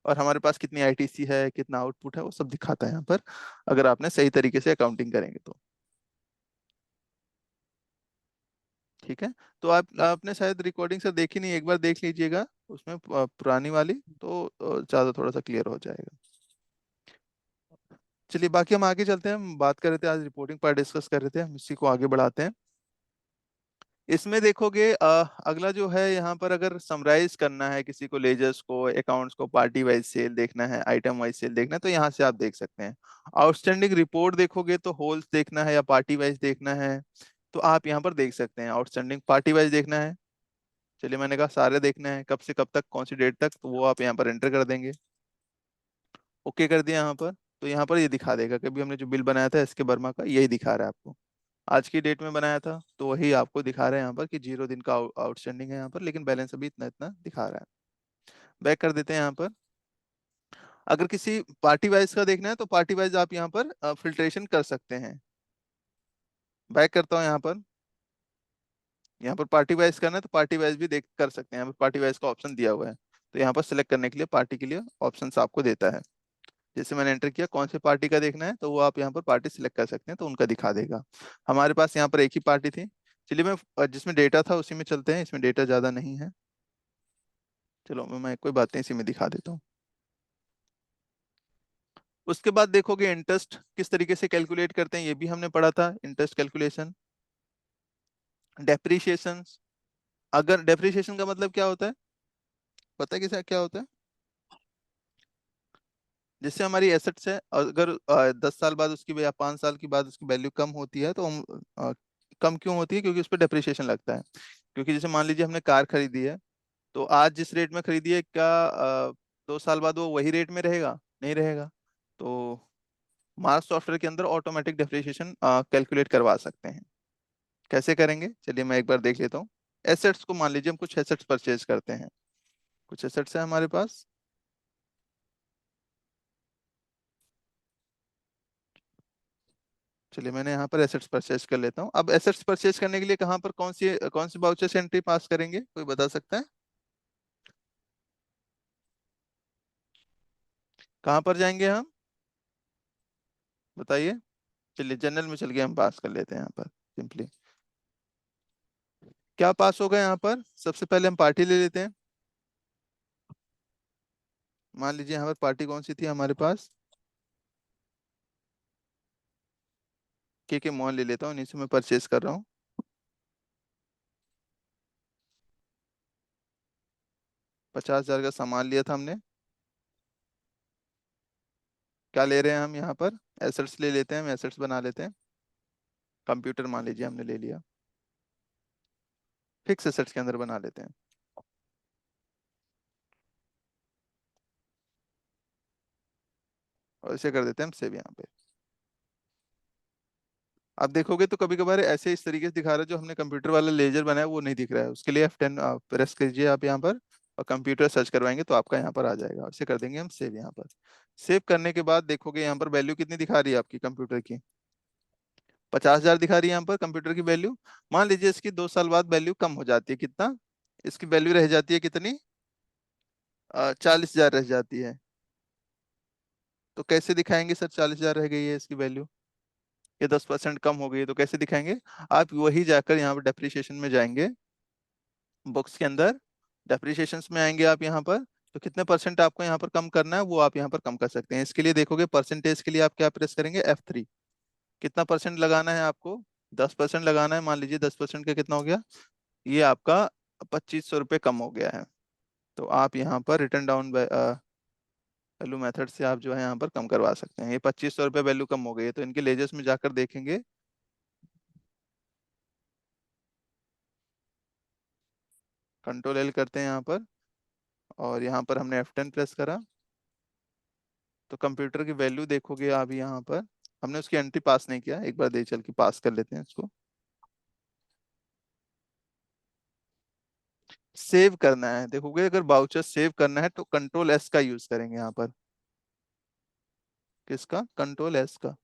और हमारे पास कितनी आईटीसी है, कितना आउटपुट है, वो सब दिखाता है यहाँ पर, अगर आपने सही तरीके से अकाउंटिंग करेंगे तो। ठीक है, तो आपने शायद रिकॉर्डिंग से देखी नहीं, एक बार देख लीजिएगा उसमें पुरानी वाली, तो ज्यादा थोड़ा सा क्लियर हो जाएगा। चलिए बाकी हम आगे चलते हैं, हम बात कर रहे थे आज रिपोर्टिंग पर डिस्कस कर रहे थे, हम इसी को आगे बढ़ाते हैं। इसमें देखोगे अगला जो है यहाँ पर, अगर समराइज करना है किसी को, लेजर्स को, अकाउंट्स को पार्टी वाइज सेल देखना है, आइटम वाइज सेल देखना है, तो यहाँ से आप देख सकते हैं। आउटस्टैंडिंग रिपोर्ट देखोगे तो होल्स देखना है या पार्टी वाइज देखना है, तो आप यहाँ पर देख सकते हैं। आउटस्टैंडिंग पार्टी वाइज देखना है, चलिए मैंने कहा सारे देखना है, कब से कब तक, कौन सी डेट तक, तो वो आप यहाँ पर एंटर कर देंगे। ओके कर दिया यहाँ पर, तो यहाँ पर ये दिखा देगा कि अभी हमने जो बिल बनाया था एसके वर्मा का, यही दिखा रहा है आपको। आज की डेट में बनाया था तो वही आपको दिखा रहे हैं यहाँ पर कि 0 दिन का आउटस्टैंडिंग है यहाँ पर, लेकिन बैलेंस अभी इतना इतना दिखा रहा है। बैक कर देते हैं यहाँ पर। अगर किसी पार्टी वाइज का देखना है तो पार्टी वाइज आप यहाँ पर फिल्ट्रेशन कर सकते हैं। बैक करता हूँ यहाँ पर, यहाँ पर पार्टी वाइज करना है तो पार्टी वाइज भी देख कर सकते हैं, यहाँ पर पार्टी वाइज का ऑप्शन दिया हुआ है। तो यहाँ पर सिलेक्ट करने के लिए पार्टी के लिए ऑप्शन आपको देता है। जैसे मैंने एंटर किया कौन सी पार्टी का देखना है, तो वो आप यहाँ पर पार्टी सिलेक्ट कर सकते हैं, तो उनका दिखा देगा। हमारे पास यहाँ पर एक ही पार्टी थी। चलिए मैं जिसमें डेटा था उसी में चलते हैं, इसमें डेटा ज्यादा नहीं है। चलो मैं कोई बात नहीं, इसी में दिखा देता हूँ। उसके बाद देखोगे इंटरेस्ट किस तरीके से कैलकुलेट करते हैं, ये भी हमने पढ़ा था, इंटरेस्ट कैलकुलेशन। डेप्रिसिएशन, अगर डेप्रिसिएशन का मतलब क्या होता है, पता है किसे क्या होता है? जिससे हमारी एसेट्स है, अगर 10 साल बाद उसकी या 5 साल के बाद उसकी वैल्यू कम होती है, तो हम कम क्यों होती है, क्योंकि उस पर डेप्रिसिएशन लगता है। क्योंकि जैसे मान लीजिए हमने कार खरीदी है, तो आज जिस रेट में खरीदी है, क्या 2 साल बाद वो वही रेट में रहेगा? नहीं रहेगा। तो मार्क सॉफ्टवेयर के अंदर ऑटोमेटिक डेप्रिसिएशन कैलकुलेट करवा सकते हैं। कैसे करेंगे चलिए मैं एक बार देख लेता हूँ। एसेट्स को मान लीजिए हम कुछ एसेट्स परचेज करते हैं, कुछ एसेट्स है हमारे पास। चलिए मैंने यहाँ पर एसेट्स परचेज कर लेता हूँ। अब एसेट्स परचेज करने के लिए कहाँ पर कौन सी वाउचर से एंट्री पास करेंगे, कोई बता सकता है? कहाँ पर जाएंगे हम, बताइए। चलिए जनरल में चल के हम पास कर लेते हैं यहाँ पर सिंपली। क्या पास होगा यहाँ पर, सबसे पहले हम पार्टी ले लेते हैं। मान लीजिए यहाँ पर पार्टी कौन सी थी हमारे पास, के मॉल ले लेता हूँ, इन्हीं से मैं परचेज कर रहा हूँ। 50,000 का सामान लिया था हमने। क्या ले रहे हैं हम यहाँ पर, एसेट्स ले लेते हैं, हम एसेट्स बना लेते हैं। कंप्यूटर मान लीजिए हमने ले लिया, फिक्स एसेट्स के अंदर बना लेते हैं। और इसे कर देते हैं हम सेव यहाँ पे। आप देखोगे तो कभी कभार ऐसे इस तरीके से दिखा रहा है, जो हमने कंप्यूटर वाला लेजर बनाया वो नहीं दिख रहा है। उसके लिए F10 प्रेस कीजिए आप यहाँ पर, और कंप्यूटर सर्च करवाएंगे तो आपका यहाँ पर आ जाएगा। इसे कर देंगे हम सेव यहाँ पर। सेव करने के बाद देखोगे यहाँ पर वैल्यू कितनी दिखा रही है आपकी कंप्यूटर की, 50,000 दिखा रही है यहाँ पर कंप्यूटर की वैल्यू। मान लीजिए इसकी 2 साल बाद वैल्यू कम हो जाती है, कितना, इसकी वैल्यू रह जाती है कितनी, 40,000 रह जाती है। तो कैसे दिखाएंगे सर 40,000 रह गई है इसकी वैल्यू, ये 10% कम हो गई है, तो कैसे दिखाएंगे? आप वही जाकर यहाँ पर डेप्रिसिएशन में जाएंगे, बुक्स के अंदर डेप्रिसिएशन में आएंगे आप यहाँ पर। तो कितने परसेंट आपको यहाँ पर कम करना है वो आप यहाँ पर कम कर सकते हैं। इसके लिए देखोगे परसेंटेज के लिए आप क्या प्रेस करेंगे, F3। कितना परसेंट लगाना है आपको, 10% लगाना है। मान लीजिए 10% का कितना हो गया, ये आपका 2,500 रुपये कम हो गया है। तो आप यहाँ पर रिटर्न डाउन वैल्यू मेथड से आप जो है यहाँ पर कम करवा सकते हैं। ये 2,500 रुपये वैल्यू कम हो गई है, तो इनके लेजर्स में जाकर देखेंगे। Ctrl L करते हैं यहाँ पर, और यहाँ पर हमने F10 प्रेस करा, तो कंप्यूटर की वैल्यू देखोगे आप यहाँ पर। हमने उसकी एंट्री पास नहीं किया, एक बार दे चल के पास कर लेते हैं उसको। सेव करना है, देखोगे अगर बाउचर सेव करना है तो Ctrl S का यूज करेंगे यहाँ पर। किसका, Ctrl S का।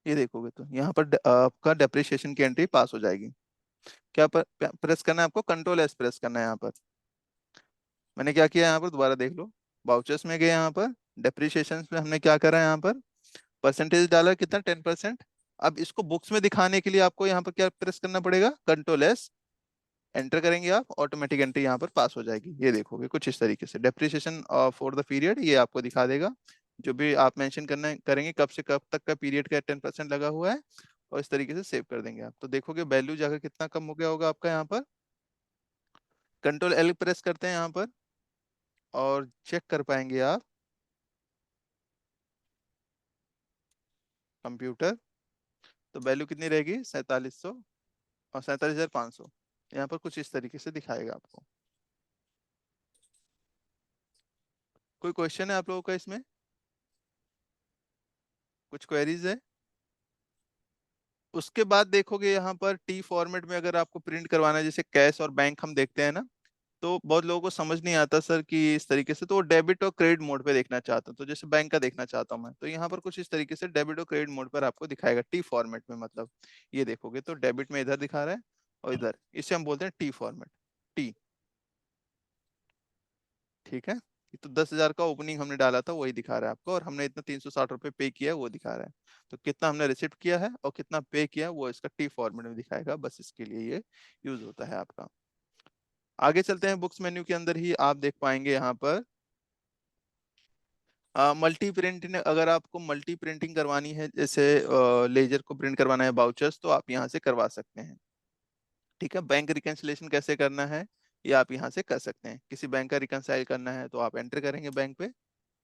ये देखोगे तो यहाँ पर आपका डेप्रिसिएशन की एंट्री पास हो जाएगी। क्या प्रेस करना है आपको, Ctrl S प्रेस करना है यहाँ पर। मैंने क्या किया यहाँ पर, दोबारा देख लो। बाउचर्स में गए, यहाँ पर डेप्रिसिएशन में हमने क्या करा, यहाँ पर परसेंटेज डाला कितना, 10%। अब इसको बुक्स में दिखाने के लिए आपको यहाँ पर क्या प्रेस करना पड़ेगा, Ctrl S एंटर करेंगे आप, ऑटोमेटिक एंट्री यहाँ पर पास हो जाएगी। ये देखोगे कुछ इस तरीके से डेप्रिसिएशन फॉर द पीरियड ये आपको दिखा देगा। जो भी आप मेंशन करना करेंगे कब से कब तक का पीरियड का 10% लगा हुआ है, और इस तरीके से सेव कर देंगे आप। तो देखोगे वैल्यू जाकर कितना कम हो गया होगा आपका यहाँ पर। Ctrl L प्रेस करते हैं यहाँ पर, और चेक कर पाएंगे आप कंप्यूटर। तो वैल्यू कितनी रहेगी, 4700 और 47,500। यहाँ पर कुछ इस तरीके से दिखाएगा आपको। कोई क्वेश्चन है आप लोगों का इसमें, कुछ क्वेरीज है? उसके बाद देखोगे यहाँ पर टी फॉर्मेट में अगर आपको प्रिंट करवाना है, जैसे कैश और बैंक हम देखते हैं ना, तो बहुत लोगों को समझ नहीं आता सर कि इस तरीके से, तो वो डेबिट और क्रेडिट मोड पे देखना चाहता हूँ, तो जैसे बैंक का देखना चाहता हूँ मैं, तो यहाँ पर कुछ इस तरीके से डेबिट और क्रेडिट मोड पर आपको दिखाएगा टी फॉर्मेट में। मतलब ये देखोगे तो डेबिट में इधर दिखा रहा है, और इधर, इसे हम बोलते हैं टी फॉर्मेट, टी। ठीक है, ये तो 10,000 का ओपनिंग हमने डाला था वही दिखा रहा है आपको, और हमने इतना 360 रुपये पे किया है वो दिखा रहा है। तो कितना हमने रिसिप्ट किया है और कितना पे किया है वो इसका टी फॉर्मेट में दिखाएगा, बस इसके लिए ये यूज होता है आपका। आगे चलते हैं, बुक्स मेन्यू के अंदर ही आप देख पाएंगे यहाँ पर मल्टी प्रिंटिंग। अगर आपको मल्टी प्रिंटिंग करवानी है, जैसे लेजर को प्रिंट करवाना है बाउचर्स, तो आप यहाँ से करवा सकते हैं। ठीक है, बैंक रिकंसिलेशन कैसे करना है ये आप यहाँ से कर सकते हैं। किसी बैंक का रिकंसाइल करना है तो आप एंटर करेंगे बैंक पे,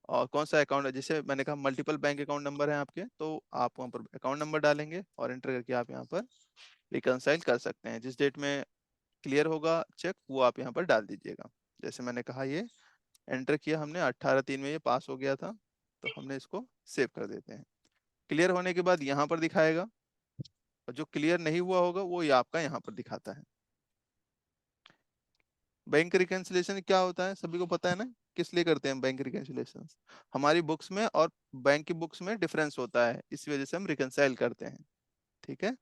और कौन सा अकाउंट है, जैसे मैंने कहा मल्टीपल बैंक अकाउंट नंबर है आपके, तो आप वहाँ पर अकाउंट नंबर डालेंगे और एंटर करके आप यहाँ पर रिकंसाइल कर सकते हैं। जिस डेट में क्लियर होगा चेक, वो आप यहाँ पर डाल दीजिएगा। जैसे मैंने कहा ये एंटर किया हमने 18/3 में, ये पास हो गया था, तो हमने इसको सेव कर देते हैं। क्लियर होने के बाद यहाँ पर दिखाएगा, और जो क्लियर नहीं हुआ होगा वो ये आपका यहाँ पर दिखाता है। बैंक रिकन्सिलेशन क्या होता है सभी को पता है ना, किस लिए करते हैं बैंक रिकन्सिलेशन? हमारी बुक्स में और बैंक की बुक्स में डिफरेंस होता है, इस वजह से हम रिकनसाइल करते हैं। ठीक है,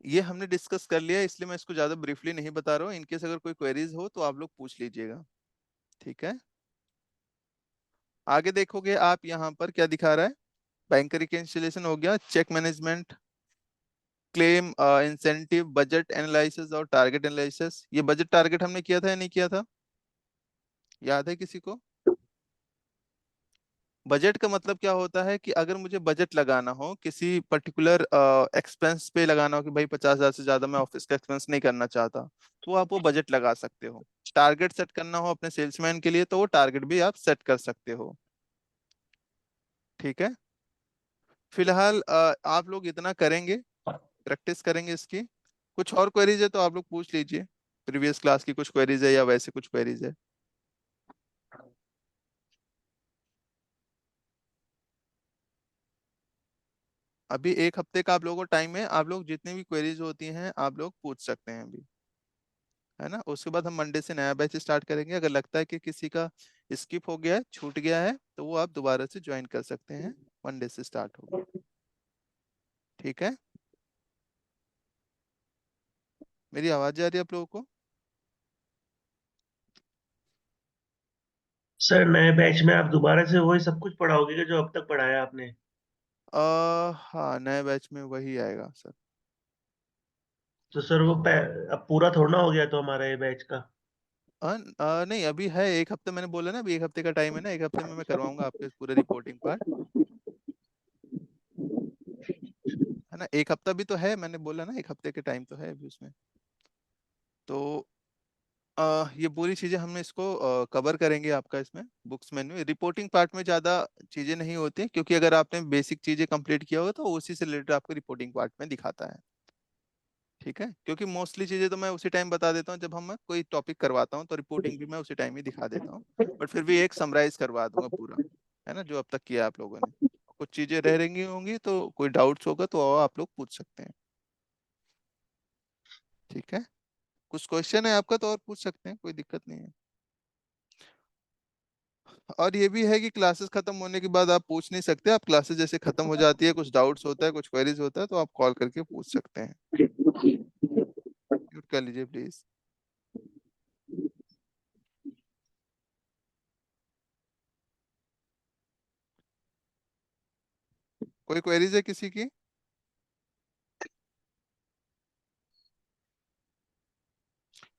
ये हमने डिस्कस कर लिया, इसलिए मैं इसको ज्यादा ब्रीफली नहीं बता रहा हूँ। इनकेस अगर कोई क्वेरीज हो तो आप लोग पूछ लीजिएगा। ठीक है, आगे देखोगे आप यहाँ पर क्या दिखा रहा है, बैंक रिकन्सिलेशन हो गया, check management, claim, incentive, budget analysis और टारगेट एनालिसिस। ये बजट टारगेट हमने किया था या नहीं किया था, याद है किसी को? बजट का मतलब क्या होता है कि अगर मुझे बजट लगाना हो किसी पर्टिकुलर एक्सपेंस पे लगाना हो कि भाई 50,000 से ज्यादा मैं ऑफिस का एक्सपेंस नहीं करना चाहता, तो आप वो बजट लगा सकते हो। टारगेट सेट करना हो अपने सेल्समैन के लिए तो वो टारगेट भी आप सेट कर सकते हो। ठीक है, फिलहाल आप लोग इतना करेंगे, प्रैक्टिस करेंगे इसकी। कुछ और क्वेरीज है तो आप लोग पूछ लीजिए, प्रीवियस क्लास की कुछ क्वेरीज है या वैसे कुछ क्वेरीज है। अभी 1 हफ्ते का आप लोगों को टाइम है, आप लोग जितनी भी क्वेरीज होती हैं आप लोग पूछ सकते हैं अभी, है ना। उसके बाद हम मंडे से नया बैच स्टार्ट करेंगे। अगर लगता है कि किसी का स्किप हो गया है, छूट गया है, तो वो आप दोबारा से ज्वाइन कर सकते हैं, मंडे से स्टार्ट होगी। ठीक है, मेरी आवाज जा रही है आप लोगों को? सर नए बैच में आप दोबारा से वही सब कुछ पढ़ाओगे क्या जो अब तक पढ़ाया आपने? हाँ, नए बैच में वही आएगा सर। तो सर वो अब पूरा थोड़ा ना हो गया तो हमारा ये बैच का। नहीं, अभी है 1 हफ्ते, मैंने बोला ना अभी 1 हफ्ते का टाइम है ना, 1 हफ्ते में मैं करवाऊंगा आपके पूरे रिपोर्टिंग पार्ट, है ना। 1 हफ्ता भी तो है, मैंने बोला ना 1 हफ्ते के टाइम तो है अभी उसमें। तो ये पूरी चीजें हमने इसको कवर करेंगे आपका इसमें बुक्स में। रिपोर्टिंग पार्ट में ज्यादा चीजें नहीं होती हैं, क्योंकि अगर आपने बेसिक चीजें कंप्लीट किया होगा तो उसी से रिलेटेड आपको रिपोर्टिंग पार्ट में दिखाता है। ठीक है, क्योंकि मोस्टली चीजें तो मैं उसी टाइम बता देता हूँ जब हम मैं कोई टॉपिक करवाता हूँ, तो रिपोर्टिंग भी मैं उसी टाइम ही दिखा देता हूँ। बट फिर भी एक समराइज करवा दूंगा पूरा, है ना, जो अब तक किया आप लोगों ने। कुछ चीजें रह रही होंगी तो कोई डाउट्स होगा तो आप लोग पूछ सकते हैं। ठीक है, कुछ क्वेश्चन है आपका तो और पूछ सकते हैं, कोई दिक्कत नहीं है। और ये भी है कि क्लासेस खत्म होने के बाद आप पूछ नहीं सकते, आप क्लासेस जैसे खत्म हो जाती है, कुछ डाउट्स होता है, कुछ क्वेरीज होता है, तो आप कॉल करके पूछ सकते हैं। म्यूट कर लीजिए प्लीज। कोई क्वेरीज है किसी की?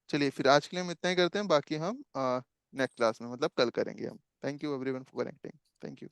चलिए फिर आज के लिए हम इतना ही करते हैं, बाकी हम नेक्स्ट क्लास में मतलब कल करेंगे हम। Thank you everyone for connecting. Thank you.